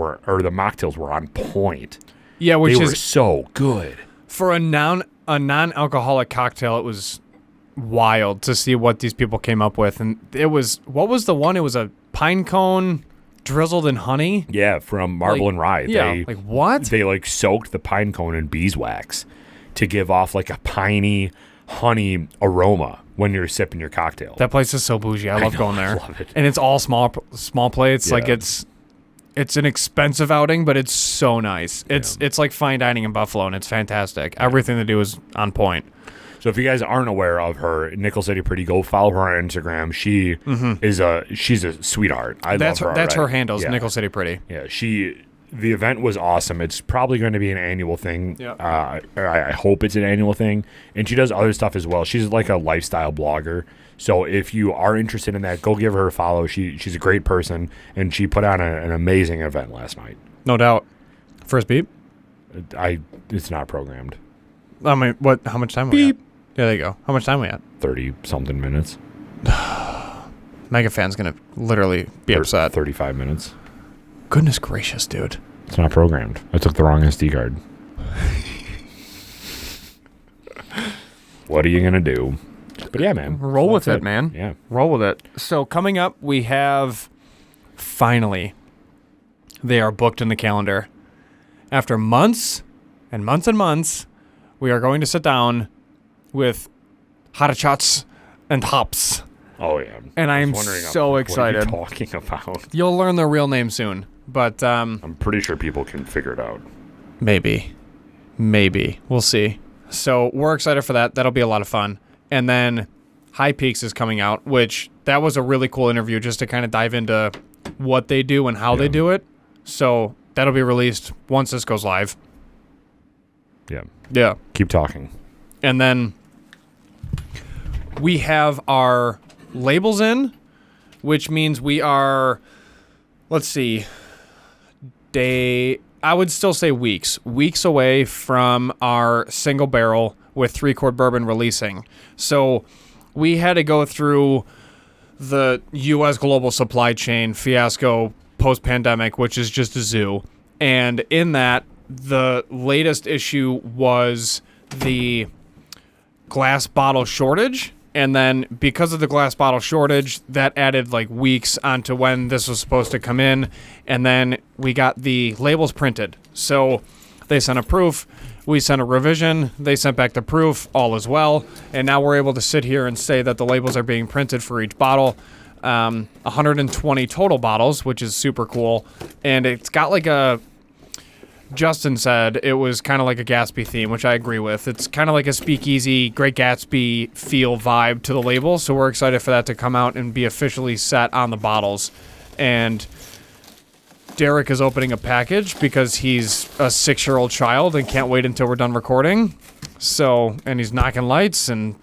were on point. yeah, which They is were so good. for a non-alcoholic cocktail, it was wild to see what these people came up with. And it was, what was the one? It was a pine cone drizzled in honey. Yeah, from Marble and Rye. Yeah, like what? They like soaked the pine cone in beeswax to give off like a piney honey aroma when you're sipping your cocktail. That place is so bougie. I love going there. I love it. And it's all small plates. Yeah. Like it's an expensive outing, but it's so nice. It's like fine dining in Buffalo, and it's fantastic. Everything they do is on point. So if you guys aren't aware of her, Nickel City Pretty, go follow her on Instagram. She she's a sweetheart. I love her. That's her already. handles, Yeah. Nickel City Pretty. Yeah, the event was awesome. It's probably going to be an annual thing. Yeah. I hope it's an annual thing. And she does other stuff as well. She's like a lifestyle blogger. So if you are interested in that, go give her a follow. She's a great person, and she put on an amazing event last night. No doubt. First beep. It's not programmed. I mean, what? How much time are we at? Yeah, there you go. How much time are we at? 30-something minutes. Mega fan's gonna literally be upset. 35 minutes. Goodness gracious, dude. It's not programmed. I took the wrong SD card. What are you going to do? But yeah, man. Roll with it, man. Yeah. Roll with it. So coming up, we have finally, they are booked in the calendar. After months and months and months, we are going to sit down with Harachats and Hops. Oh, yeah. And I am was wondering, so excited. What are you talking about? You'll learn their real name soon, but I'm pretty sure people can figure it out. maybe. We'll see. So we're excited for that. That'll be a lot of fun. And then High Peaks is coming out, which that was a really cool interview just to kind of dive into what they do and how they do it. So that'll be released once this goes live. Yeah. Yeah. Keep talking. And then we have our labels in, which means we are, let's see, I would still say weeks away from our single barrel with 3-quart bourbon releasing. So we had to go through the U.S. global supply chain fiasco post-pandemic, which is just a zoo. And in that, the latest issue was the glass bottle shortage. And then because of the glass bottle shortage, that added like weeks onto when this was supposed to come in. And then we got the labels printed. So they sent a proof. We sent a revision. They sent back the proof. All is well. And now we're able to sit here and say that the labels are being printed for each bottle. 120 total bottles, which is super cool. And it's got like Justin said it was kind of like a Gatsby theme, which I agree with. It's kind of like a speakeasy, Great Gatsby feel vibe to the label. So we're excited for that to come out and be officially set on the bottles. And Derek is opening a package because he's a 6-year-old child and can't wait until we're done recording. So, and he's knocking lights and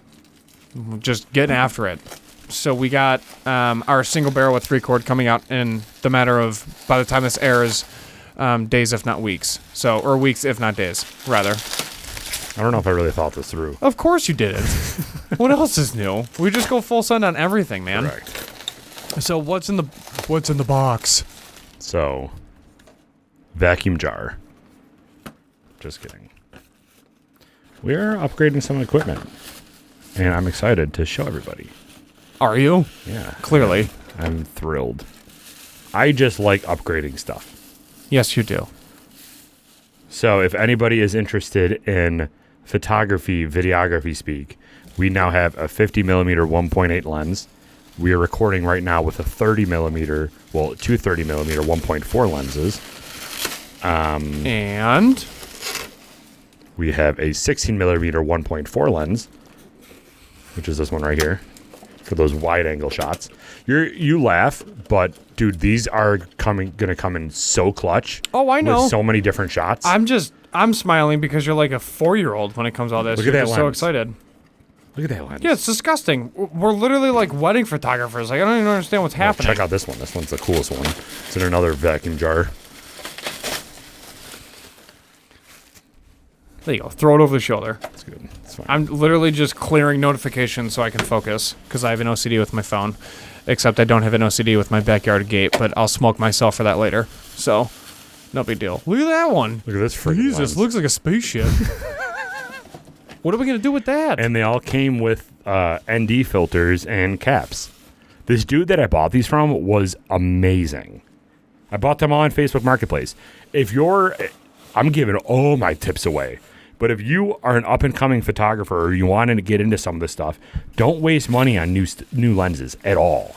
just getting after it. So we got our single barrel with 3-chord coming out in the matter of, by the time this airs, days if not weeks. So, or weeks if not days, rather. I don't know if I really thought this through. Of course you didn't. What else is new? We just go full send on everything, man. Correct. So what's in the box? So, vacuum jar. Just kidding. We are upgrading some equipment, and I'm excited to show everybody. Are you? Yeah. Clearly. I'm thrilled. I just like upgrading stuff. Yes, you do. So if anybody is interested in photography, videography speak, we now have a 50 millimeter 1.8 lens. We are recording right now with a 30 millimeter, well, two 30 millimeter 1.4 lenses. And We have a 16 millimeter 1.4 lens, which is this one right here, for those wide angle shots. You laugh, but dude, these are gonna come in so clutch. Oh, I know. With so many different shots. I'm smiling because you're like a 4-year-old when it comes to all this. Look at You're that just so lens. excited. Look at that lens. Yeah, it's disgusting. We're literally like wedding photographers. Like I don't even understand what's happening. Check out this one. This one's the coolest one. It's in another vacuum jar. There you go. Throw it over the shoulder. It's good. It's fine. I'm literally just clearing notifications so I can focus because I have an OCD with my phone. Except I don't have an OCD with my backyard gate, but I'll smoke myself for that later. So, no big deal. Look at that one. Look at this freaking Jesus, lens. looks like a spaceship. What are we going to do with that? And they all came with ND filters and caps. This dude that I bought these from was amazing. I bought them all on Facebook Marketplace. I'm giving all my tips away. But if you are an up-and-coming photographer or you want to get into some of this stuff, don't waste money on new lenses at all.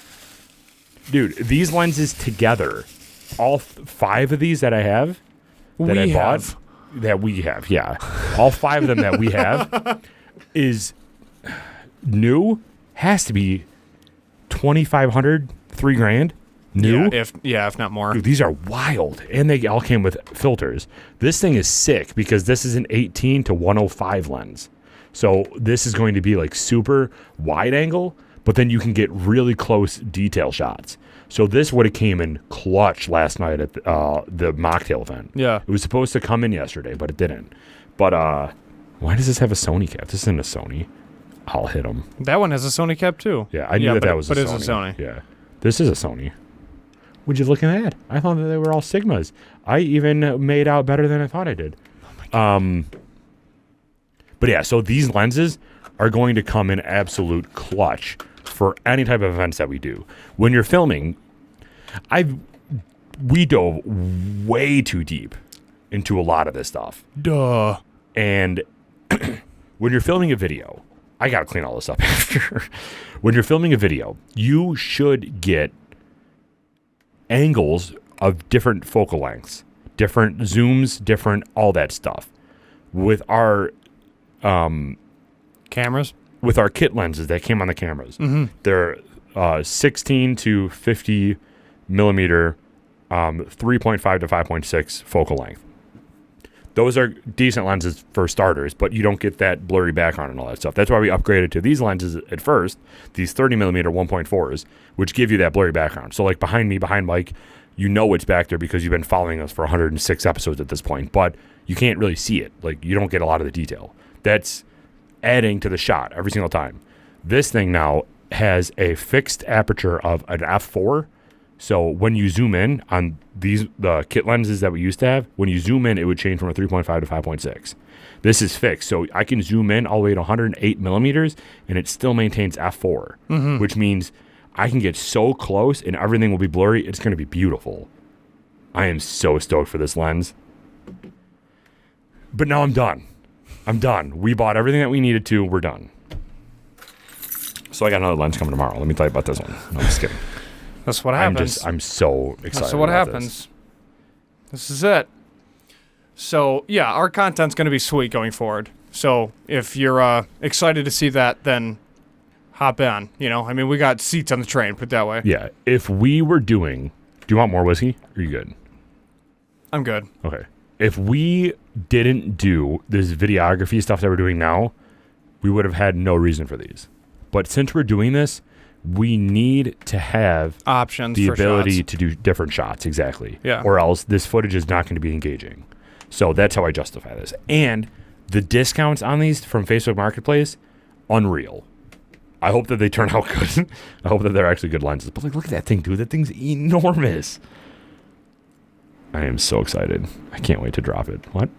Dude, these lenses together, all 5 of these that I have, that we have, yeah. All 5 of them that we have is new, has to be $2,500, $3,000 new. Yeah, if not more. Dude, these are wild, and they all came with filters. This thing is sick because this is an 18 to 105 lens. So this is going to be like super wide angle, but then you can get really close detail shots. So this would have came in clutch last night at the mocktail event. Yeah. It was supposed to come in yesterday, but it didn't. But why does this have a Sony cap? This isn't a Sony. I'll hit them. That one has a Sony cap too. Yeah, I knew that was a Sony. But it's a Sony. Yeah. This is a Sony. Would you look at that? I thought that they were all Sigmas. I even made out better than I thought I did. Oh my God. But yeah, so these lenses are going to come in absolute clutch for any type of events that we do. When you're filming, we dove way too deep into a lot of this stuff. Duh. And when you're filming a video, I got to clean all this up after. When you're filming a video, you should get angles of different focal lengths, different zooms, different all that stuff. With our Cameras? With our kit lenses that came on the cameras, they're 16 to 50 millimeter, 3.5 to 5.6 focal length. Those are decent lenses for starters, but you don't get that blurry background and all that stuff. That's why we upgraded to these lenses at first, these 30 millimeter 1.4s, which give you that blurry background. So like behind Mike, you know it's back there because you've been following us for 106 episodes at this point, but you can't really see it. Like you don't get a lot of the detail. That's adding to the shot every single time. This thing now has a fixed aperture of an f4, So when you zoom in on the kit lenses that we used to have, when you zoom in, it would change from a 3.5 to 5.6. This is fixed. So I can zoom in all the way to 108 millimeters and it still maintains f4, which means I can get so close and everything will be blurry. It's going to be beautiful. I am so stoked for this lens. But now I'm done. We bought everything that we needed to. We're done. So I got another lens coming tomorrow. Let me tell you about this one. No, I'm just kidding. That's what happens. I'm so excited. That's what about happens. This is it. So, yeah, our content's going to be sweet going forward. So, if you're excited to see that, then hop in. You know, I mean, we got seats on the train, put it that way. Yeah. If we were doing... Do you want more whiskey? Are you good? I'm good. Okay. If we didn't do this videography stuff that we're doing now, we would have had no reason for these. But since we're doing this, we need to have options the for ability shots. to do different shots, exactly. Yeah. Or else this footage is not going to be engaging. So that's how I justify this. And the discounts on these from Facebook Marketplace, unreal. I hope that they turn out good. I hope that they're actually good lenses. But like, look at that thing, dude. That thing's enormous. I am so excited. I can't wait to drop it. What?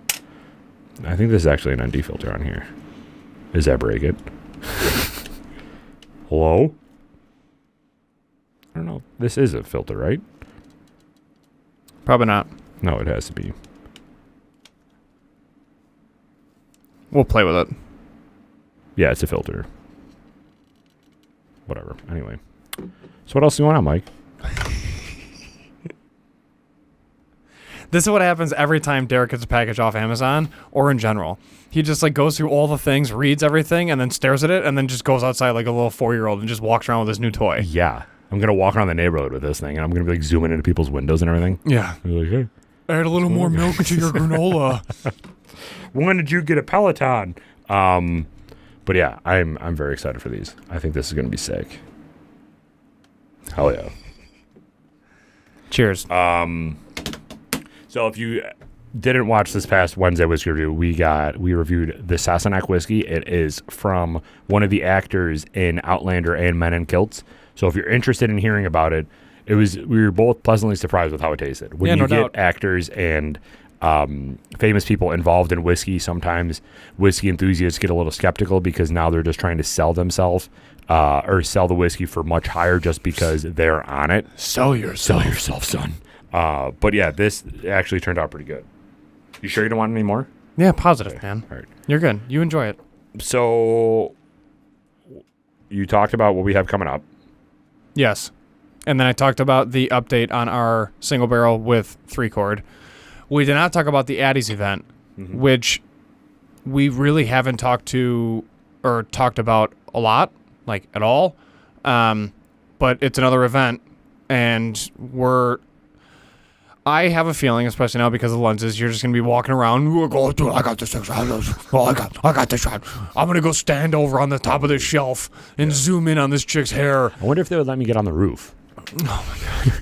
I think this is actually an ND filter on here. Is that break it? Hello? I don't know. This is a filter, right? Probably not. No, it has to be. We'll play with it. Yeah, it's a filter. Whatever. Anyway. So what else is going on, Mike? This is what happens every time Derek gets a package off Amazon or in general. He just like goes through all the things, reads everything, and then stares at it, and then just goes outside like a little 4-year-old and just walks around with his new toy. Yeah. I'm going to walk around the neighborhood with this thing, and I'm going to be like zooming into people's windows and everything. Yeah. Be like, hey, Add a little more milk to your granola. when did you get a Peloton? But yeah, I'm very excited for these. I think this is going to be sick. Hell yeah. Cheers. So if you didn't watch this past Wednesday whiskey review, we reviewed the Sassenach whiskey. It is from one of the actors in Outlander and Men in Kilts. So if you're interested in hearing about it, we were both pleasantly surprised with how it tasted. When you get actors and famous people involved in whiskey, sometimes whiskey enthusiasts get a little skeptical because now they're just trying to sell themselves or sell the whiskey for much higher just because they're on it. Sell yourself, son. But yeah, this actually turned out pretty good. You sure you don't want any more? Yeah, positive, man. All right. You're good. You enjoy it. So you talked about what we have coming up. Yes. And then I talked about the update on our single barrel with 3-chord. We did not talk about the Addies event, which we really haven't talked about a lot, like at all. But it's another event, and I have a feeling, especially now because of the lenses, you're just going to be walking around. Oh, dude, I got this. Oh, I got this shot. I'm going to go stand over on the top of this shelf and zoom in on this chick's hair. I wonder if they would let me get on the roof. Oh, my God.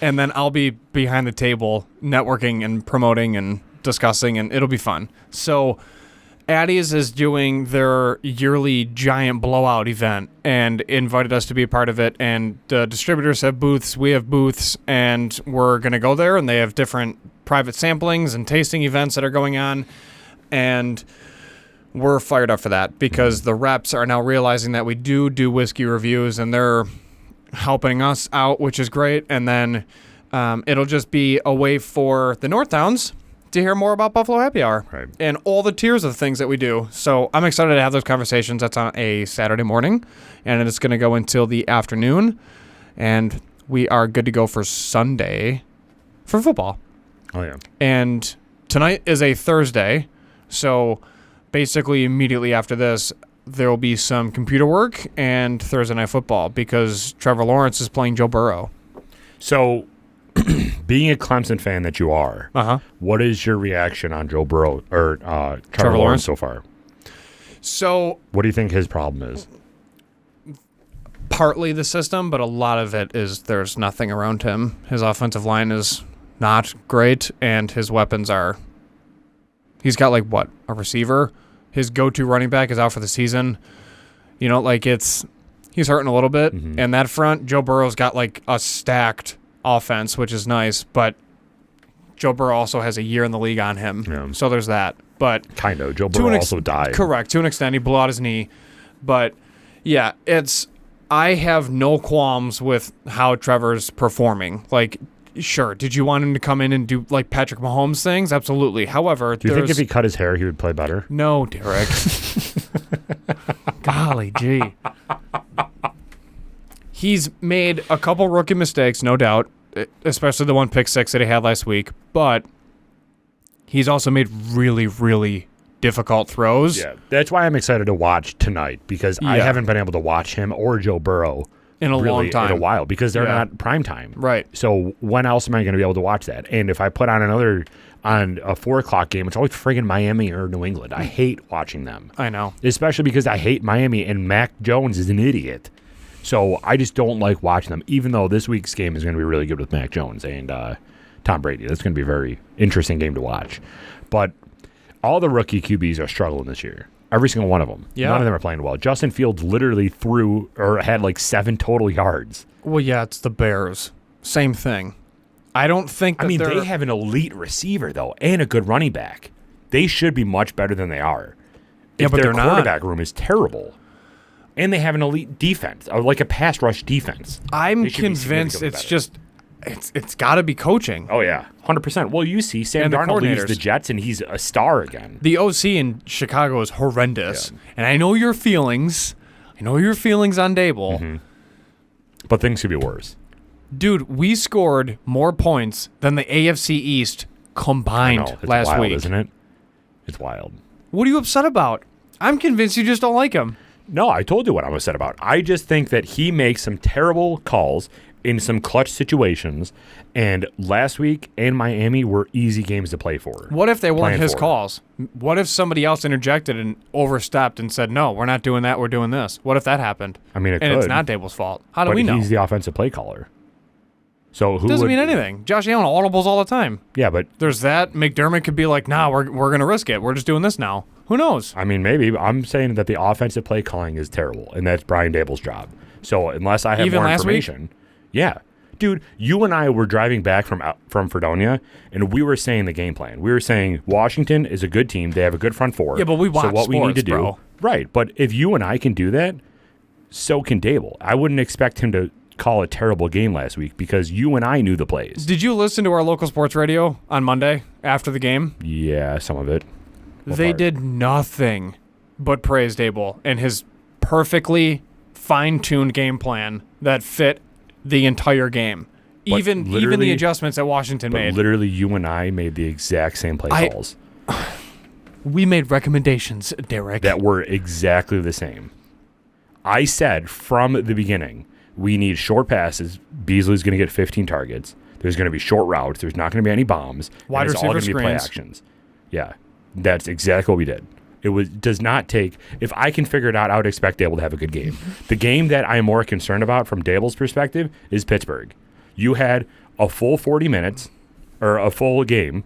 And then I'll be behind the table networking and promoting and discussing, and it'll be fun. So Addies is doing their yearly giant blowout event and invited us to be a part of it. And the distributors have booths, we have booths, and we're going to go there. And they have different private samplings and tasting events that are going on. And we're fired up for that because the reps are now realizing that we do whiskey reviews, and they're helping us out, which is great. And then it'll just be a way for the Northtowns to hear more about Buffalo Happy Hour and all the tiers of things that we do. So I'm excited to have those conversations. That's on a Saturday morning, and it's going to go until the afternoon. And we are good to go for Sunday for football. Oh, yeah. And tonight is a Thursday, so basically immediately after this, there will be some computer work and Thursday Night Football because Trevor Lawrence is playing Joe Burrow. So, being a Clemson fan that you are, what is your reaction on Joe Burrow or Trevor Lawrence so far? So, what do you think his problem is? Partly the system, but a lot of it is there's nothing around him. His offensive line is not great, and his weapons are... He's got, a receiver. His go-to running back is out for the season. He's hurting a little bit. And that front, Joe Burrow's got, a stacked offense, which is nice, but Joe Burrow also has a year in the league on him. Yeah. So there's that. But Kind of. Joe Burrow also died. Correct. To an extent, he blew out his knee. But, yeah, I have no qualms with how Trevor's performing. Like, sure, did you want him to come in and do, like, Patrick Mahomes things? Absolutely. However, Do you think if he cut his hair, he would play better? No, Derek. Golly gee. He's made a couple rookie mistakes, no doubt, especially the one pick six that he had last week, but he's also made really, really difficult throws. Yeah, that's why I'm excited to watch tonight, because I haven't been able to watch him or Joe Burrow in a long time. in a while, because they're not prime time. Right. So when else am I going to be able to watch that? And if I put on a 4 o'clock game, it's always friggin' Miami or New England. I hate watching them. I know. Especially because I hate Miami, and Mac Jones is an idiot. So I just don't like watching them, even though this week's game is going to be really good with Mac Jones and Tom Brady. That's going to be a very interesting game to watch. But all the rookie QBs are struggling this year. Every single one of them. Yeah. None of them are playing well. Justin Fields literally had like 7 total yards. Well, yeah, it's the Bears. Same thing. I don't think that they have an elite receiver, though, and a good running back. They should be much better than they are. Yeah, but their they're not. quarterback room is terrible. And they have an elite defense, or like a pass rush defense. I'm They should be convinced significantly it's got to be coaching. Oh, yeah. 100%. Well, you see, Sam And the Darnold leaves coordinators. the Jets, and he's a star again. The OC in Chicago is horrendous. And I know your feelings. I know your feelings on Dable. Mm-hmm. But things could be worse. Dude, we scored more points than the AFC East combined It's last wild, week. isn't it? It's wild. What are you upset about? I'm convinced you just don't like him. No, I told you what I'm upset about. I just think that he makes some terrible calls in some clutch situations, and last week and Miami were easy games to play for. What if they weren't Plan his for. calls? What if somebody else interjected and overstepped and said, no, we're not doing that, we're doing this? What if that happened? I mean, it And could. it's not Dable's fault. How do But we know? he's the offensive play caller. So who Doesn't would, mean anything. Josh Allen audibles all the time. Yeah, but There's that. McDermott could be like, nah, we're going to risk it. We're just doing this now. Who knows? I mean, maybe. I'm saying that the offensive play calling is terrible, and that's Brian Dable's job. So unless I have Even more last week? information, yeah, dude, you and I were driving back from Fredonia, and we were saying the game plan. We were saying Washington is a good team; they have a good front four. Yeah, but we So watch what we need to sports, bro. do, right? But if you and I can do that, so can Dable. I wouldn't expect him to call a terrible game last week because you and I knew the plays. Did you listen to our local sports radio on Monday after the game? Yeah, some of it. What They part? did nothing but praise Dable and his perfectly fine-tuned game plan that fit the entire game. But Even the literally- adjustments that Washington But made. literally, you and I made the exact same play I- calls We made recommendations, Derek. that were exactly the same. I said from the beginning, we need short passes. Beasley's going to get 15 targets. There's going to be short routes. There's not going to be any bombs. Wide and it's all receiver going to be play screens. actions. Yeah, that's exactly what we did. Does not take. If I can figure it out, I would expect Dable to have a good game. The game that I am more concerned about from Dable's perspective is Pittsburgh. You had a full 40 minutes, or a full game,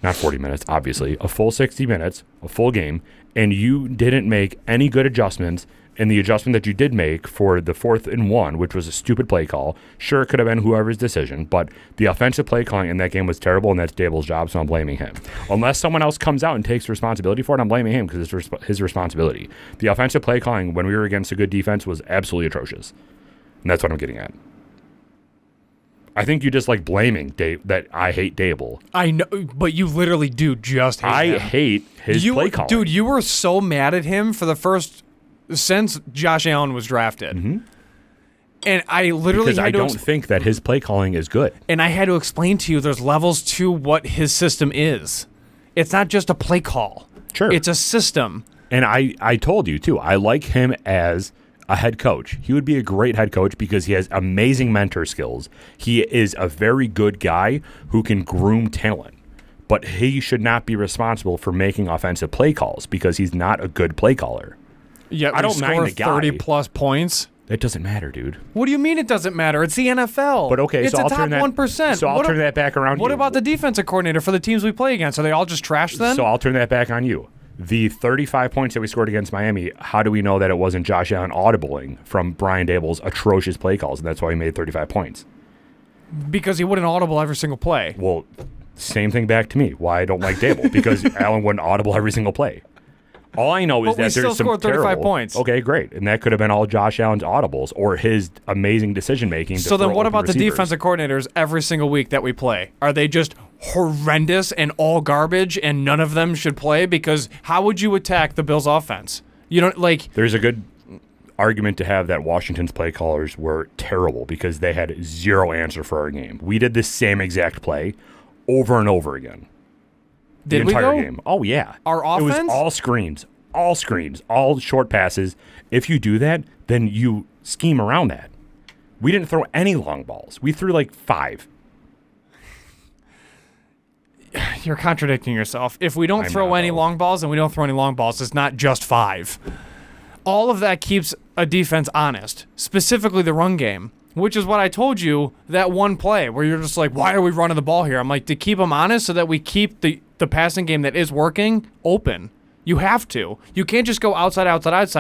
not 40 minutes, obviously, a full 60 minutes, a full game, and you didn't make any good adjustments. And the adjustment that you did make for the 4th and 1, which was a stupid play call, sure, it could have been whoever's decision, but the offensive play calling in that game was terrible, and that's Dable's job, so I'm blaming him. Unless someone else comes out and takes responsibility for it, I'm blaming him because it's his responsibility. The offensive play calling when we were against a good defense was absolutely atrocious, and that's what I'm getting at. I think you just like blaming that I hate Dable. I know, but you literally do just hate I him. hate his play calling. Dude, you were so mad at him for the first since Josh Allen was drafted. Mm-hmm. And I literally because had I to don't think that his play calling is good. and I had to explain to you there's levels to what his system is. It's not just a play call. Sure. It's a system. And I told you, too, I like him as a head coach. He would be a great head coach because he has amazing mentor skills. He is a very good guy who can groom talent. But he should not be responsible for making offensive play calls because he's not a good play caller. Yeah, I don't mind the guy. 30 plus points. That doesn't matter, dude. What do you mean it doesn't matter? It's the NFL. But okay, it's so a I'll top turn that 1%. So I'll turn that back around. What you. about the defensive coordinator for the teams we play against? Are they all just trash then? So I'll turn that back on you. The 35 points that we scored against Miami, how do we know that it wasn't Josh Allen audibling from Brian Dable's atrocious play calls, and that's why he made 35 points? Because he wouldn't audible every single play. Well, same thing back to me. Why I don't like Dable because Allen wouldn't audible every single play. All I know is that there's some scored 35 terrible points. Okay, great, and that could have been all Josh Allen's audibles or his amazing decision making. So then, what about the defensive coordinators every single week that we play? Are they just horrendous and all garbage, and none of them should play? Because how would you attack the Bills' offense? You don't like. There's a good argument to have that Washington's play callers were terrible because they had zero answer for our game. We did the same exact play over and over again. Did the entire we game. Oh, yeah. Our offense? It was all screens, all short passes. If you do that, then you scheme around that. We didn't throw any long balls. We threw like 5. You're contradicting yourself. If we don't throw any long balls, then we don't throw any long balls. It's not just 5. All of that keeps a defense honest, specifically the run game, which is what I told you that one play where you're just like, why are we running the ball here? I'm like, to keep them honest so that we keep the passing game that is working open. You have to. You can't just go outside,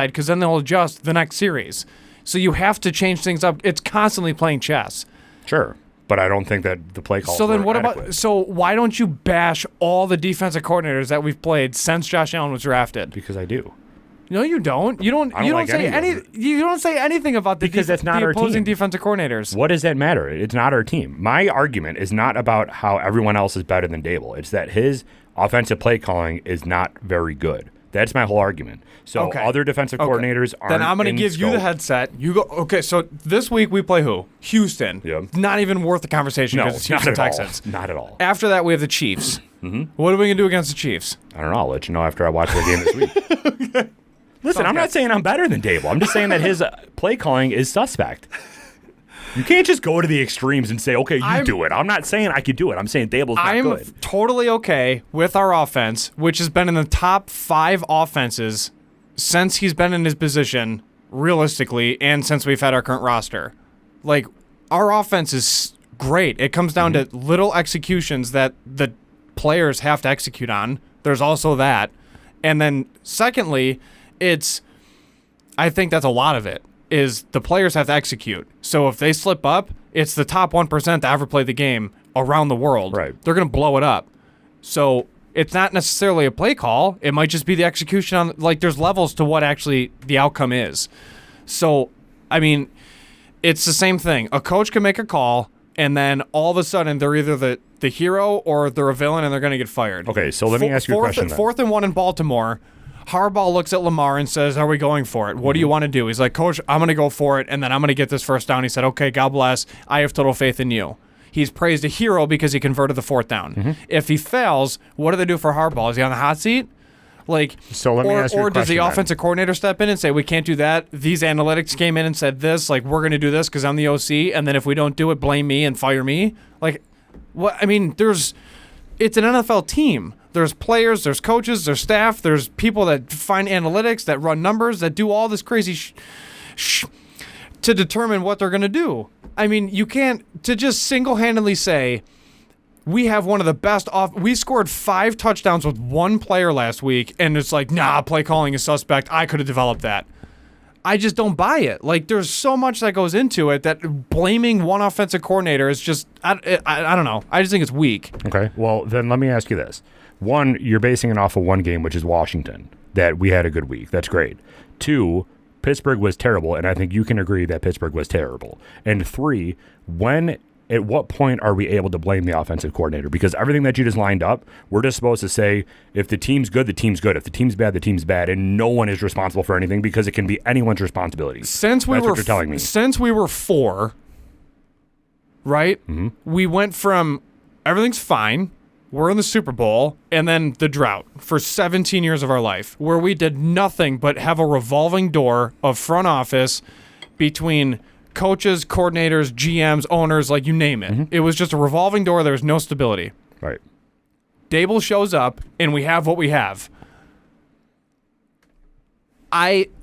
because then they'll adjust the next series. So you have to change things up. It's constantly playing chess. Sure. But I don't think that the play call. So then what about? So why don't you bash all the defensive coordinators that we've played since Josh Allen was drafted? Because I do. No, you don't. You don't. You don't say any. You don't say anything about the opposing defensive coordinators. What does that matter? It's not our team. My argument is not about how everyone else is better than Dable. It's that his offensive play calling is not very good. That's my whole argument. So other defensive coordinators aren't. Then I'm going to give you the headset. You go. Okay, so this week we play who? Houston. Yeah. Not even worth the conversation because it's Houston Texans. All. Not at all. After that, we have the Chiefs. What are we going to do against the Chiefs? I don't know. I'll let you know after I watch the game this week. Okay. Listen, I'm not saying I'm better than Dable. I'm just saying that his play calling is suspect. You can't just go to the extremes and say, okay, you do it. I'm not saying I could do it. I'm saying Dable's not good. I'm totally okay with our offense, which has been in the top 5 offenses since he's been in his position, realistically, and since we've had our current roster. Like, our offense is great. It comes down to little executions that the players have to execute on. There's also that. And then, secondly, I think that's a lot of it, is the players have to execute. So if they slip up, it's the top 1% to ever play the game around the world. Right. They're going to blow it up. So it's not necessarily a play call. It might just be the execution on, like, there's levels to what actually the outcome is. So, I mean, it's the same thing. A coach can make a call, and then all of a sudden they're either the hero or they're a villain and they're going to get fired. Okay, so let me ask you a question then. 4th and 1 in Baltimore. Harbaugh looks at Lamar and says, are we going for it? What do you want to do? He's like, Coach, I'm going to go for it, and then I'm going to get this first down. He said, okay, God bless. I have total faith in you. He's praised a hero because he converted the 4th down. If he fails, what do they do for Harbaugh? Is he on the hot seat? Like, so let me ask you a or does the question offensive coordinator step in and say, we can't do that? These analytics came in and said this. Like, we're going to do this because I'm the OC, and then if we don't do it, blame me and fire me? Like, what? I mean, it's an NFL team. There's players, there's coaches, there's staff, there's people that find analytics, that run numbers, that do all this crazy to determine what they're going to do. I mean, you can't, to just single-handedly say, we have one of the best we scored 5 touchdowns with one player last week, and it's like, nah, play calling is suspect. I could have developed that. I just don't buy it. Like, there's so much that goes into it that blaming one offensive coordinator is just, I don't know. I just think it's weak. Okay, well, then let me ask you this. 1, you're basing it off of one game, which is Washington, that we had a good week. That's great. 2, Pittsburgh was terrible, and I think you can agree that Pittsburgh was terrible. And 3, at what point are we able to blame the offensive coordinator? Because everything that you just lined up, we're just supposed to say, if the team's good, the team's good. If the team's bad, the team's bad, and no one is responsible for anything because it can be anyone's responsibility. That's what you're telling me. Since we were 4, right? We went from everything's fine, we're in the Super Bowl, and then the drought for 17 years of our life, where we did nothing but have a revolving door of front office between coaches, coordinators, GMs, owners, like you name it. It was just a revolving door. There was no stability. Right. Dable shows up, and we have what we have.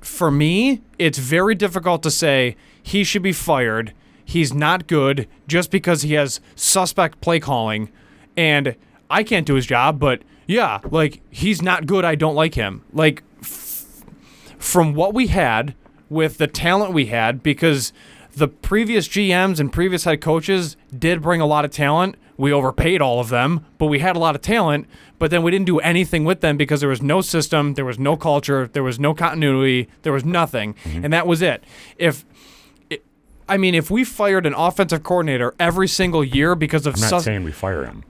For me, it's very difficult to say he should be fired. He's not good just because he has suspect play calling, and I can't do his job, but yeah, like, he's not good. I don't like him. Like, from what we had with the talent we had, because The previous GMs and previous head coaches did bring a lot of talent. We overpaid all of them, but we had a lot of talent, but then we didn't do anything with them because there was no system, there was no culture, there was no continuity, there was nothing, and that was it. If we fired an offensive coordinator every single year because of I'm not saying we fire him.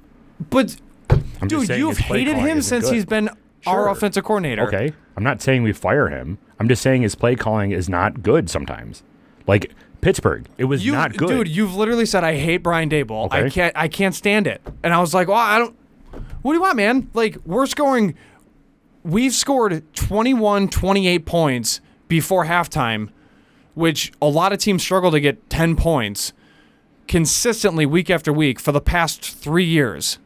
but I'm just dude, saying you've his play hated calling him isn't since good. he's been our Sure. offensive coordinator. Okay. I'm not saying we fire him. I'm just saying his play calling is not good sometimes. Like Pittsburgh, it was not good. Dude, you've literally said I hate Brian Daboll. Okay. I can't stand it. And I was like, well, what do you want, man? Like, we've scored 21, 28 points before halftime, which a lot of teams struggle to get 10 points consistently week after week for the past 3 years.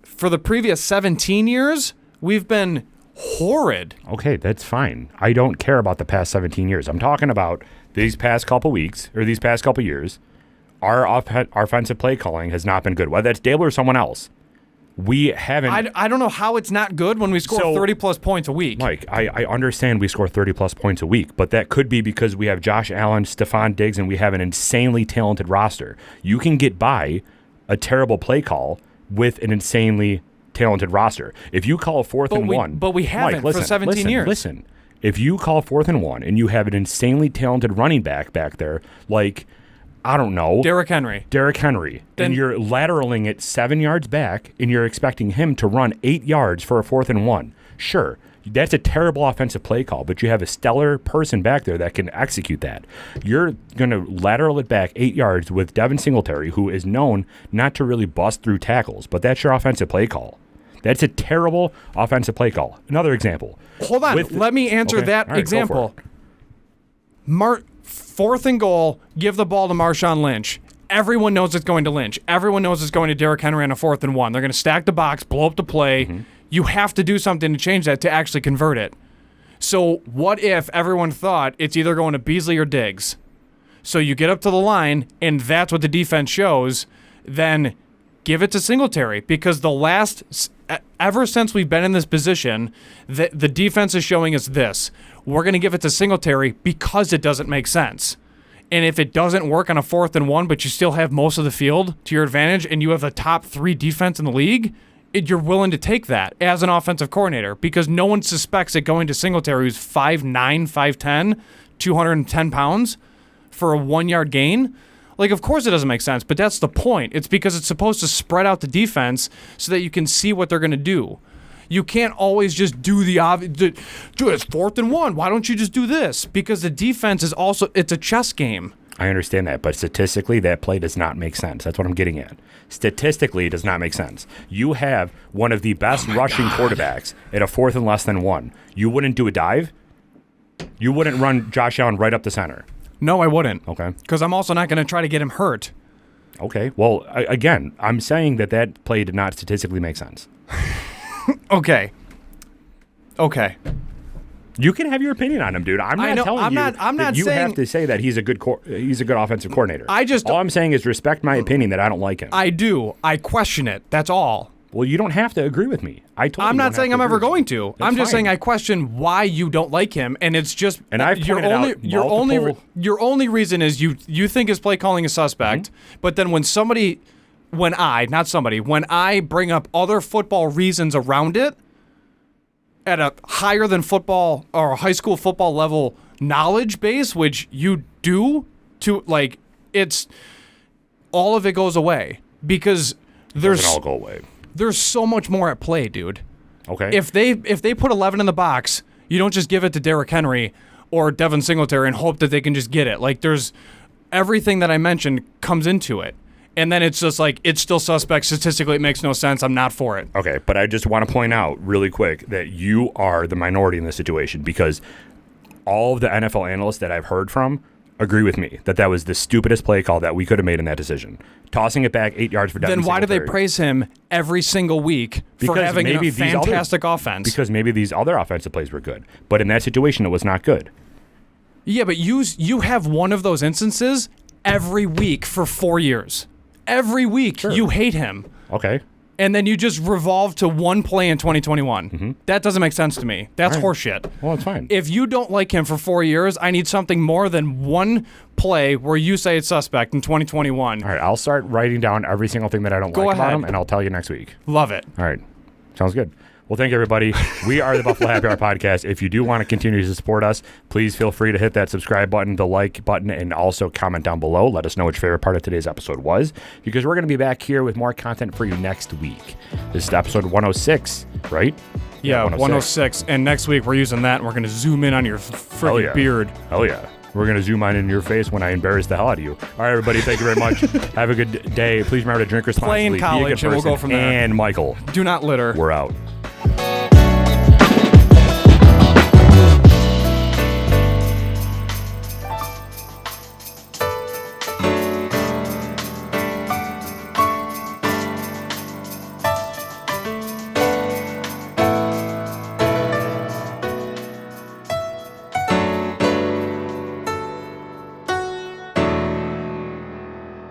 For the previous 17 years, we've been horrid. Okay, that's fine. I don't care about the past 17 years. I'm talking about these past couple weeks or these past couple years. Our offensive play calling has not been good, whether it's Dable or someone else. We haven't. I don't know how it's not good when we score 30-plus points a week. Mike, I understand we score 30-plus points a week, but that could be because we have Josh Allen, Stephon Diggs, and we have an insanely talented roster. You can get by a terrible play call with an insanely talented roster. If you call fourth and one... But we haven't for 17 years. Listen, if you call fourth and one and you have an insanely talented running back there, like, I don't know... Derrick Henry. And you're lateraling it 7 yards back and you're expecting him to run 8 yards for a fourth and one. Sure, that's a terrible offensive play call, but you have a stellar person back there that can execute that. You're going to lateral it back 8 yards with Devin Singletary, who is known not to really bust through tackles, but that's your offensive play call. That's a terrible offensive play call. Another example. Hold on. Let me answer that example. Fourth and goal, give the ball to Marshawn Lynch. Everyone knows it's going to Lynch. Everyone knows it's going to Derrick Henry on a fourth and one. They're going to stack the box, blow up the play. You have to do something to change that to actually convert it. So what if everyone thought it's either going to Beasley or Diggs? So you get up to the line, and that's what the defense shows. Then give it to Singletary, because ever since we've been in this position, the defense is showing us this. We're going to give it to Singletary because it doesn't make sense. And if it doesn't work on a fourth and one, but you still have most of the field to your advantage and you have the top 3 defense in the league, you're willing to take that as an offensive coordinator because no one suspects it going to Singletary, who's 5'9", 5'10", 210 pounds for a 1-yard gain. Like, of course it doesn't make sense, but that's the point. It's because it's supposed to spread out the defense so that you can see what they're going to do. You can't always just do the obvious. Dude, it's fourth and one. Why don't you just do this? Because the defense is also, it's a chess game. I understand that, but statistically, that play does not make sense. That's what I'm getting at. Statistically, it does not make sense. You have one of the best rushing quarterbacks at a fourth and less than one. You wouldn't do a dive? You wouldn't run Josh Allen right up the center? No, I wouldn't. Okay. Because I'm also not going to try to get him hurt. Okay. Well, again, I'm saying that play did not statistically make sense. Okay. You can have your opinion on him, dude. I'm not telling you saying, have to say that he's a good offensive coordinator. All I'm saying is respect my opinion that I don't like him. I do. I question it. That's all. Well, you don't have to agree with me. I'm not saying I'm ever going to. I'm just saying I question why you don't like him, and it's just and I've pointed out your only reason is you think his play calling is suspect, but then when I bring up other football reasons around it at a higher than football or a high school football level knowledge base, which you do, to like, it's all of it goes away because there's all go away. There's so much more at play, dude. Okay. If they put 11 in the box, you don't just give it to Derrick Henry or Devin Singletary and hope that they can just get it. Like, there's everything that I mentioned comes into it. And then it's just like, it's still suspect. Statistically, it makes no sense. I'm not for it. Okay, but I just want to point out really quick that you are the minority in this situation because all of the NFL analysts that I've heard from agree with me that was the stupidest play call that we could have made in that decision. Tossing it back 8 yards for Devin Then why Singletary. do they praise him every single week for having a fantastic offense? Because maybe these other offensive plays were good. But in that situation, it was not good. Yeah, but you have one of those instances every week for 4 years. Every week, Sure. you hate him. Okay. and then you just revolve to one play in 2021. Mm-hmm. That doesn't make sense to me. That's horseshit. Well, it's fine. If you don't like him for 4 years, I need something more than one play where you say it's suspect in 2021. All right, I'll start writing down every single thing that I don't Go like about ahead. him, and I'll tell you next week. Love it. All right. Sounds good. Well, thank you, everybody. We are the Buffalo Happy Hour Podcast. If you do want to continue to support us, please feel free to hit that subscribe button, the like button, and also comment down below. Let us know what your favorite part of today's episode was, because we're going to be back here with more content for you next week. This is episode 106, right? Yeah, 106. And next week we're using that, and we're going to zoom in on your freaking beard. Hell yeah. We're going to zoom in your face when I embarrass the hell out of you. All right, everybody, thank you very much. Have a good day. Please remember to drink responsibly. Play in college, be a good and we'll person. go from there. And Michael, Do not litter. we're out.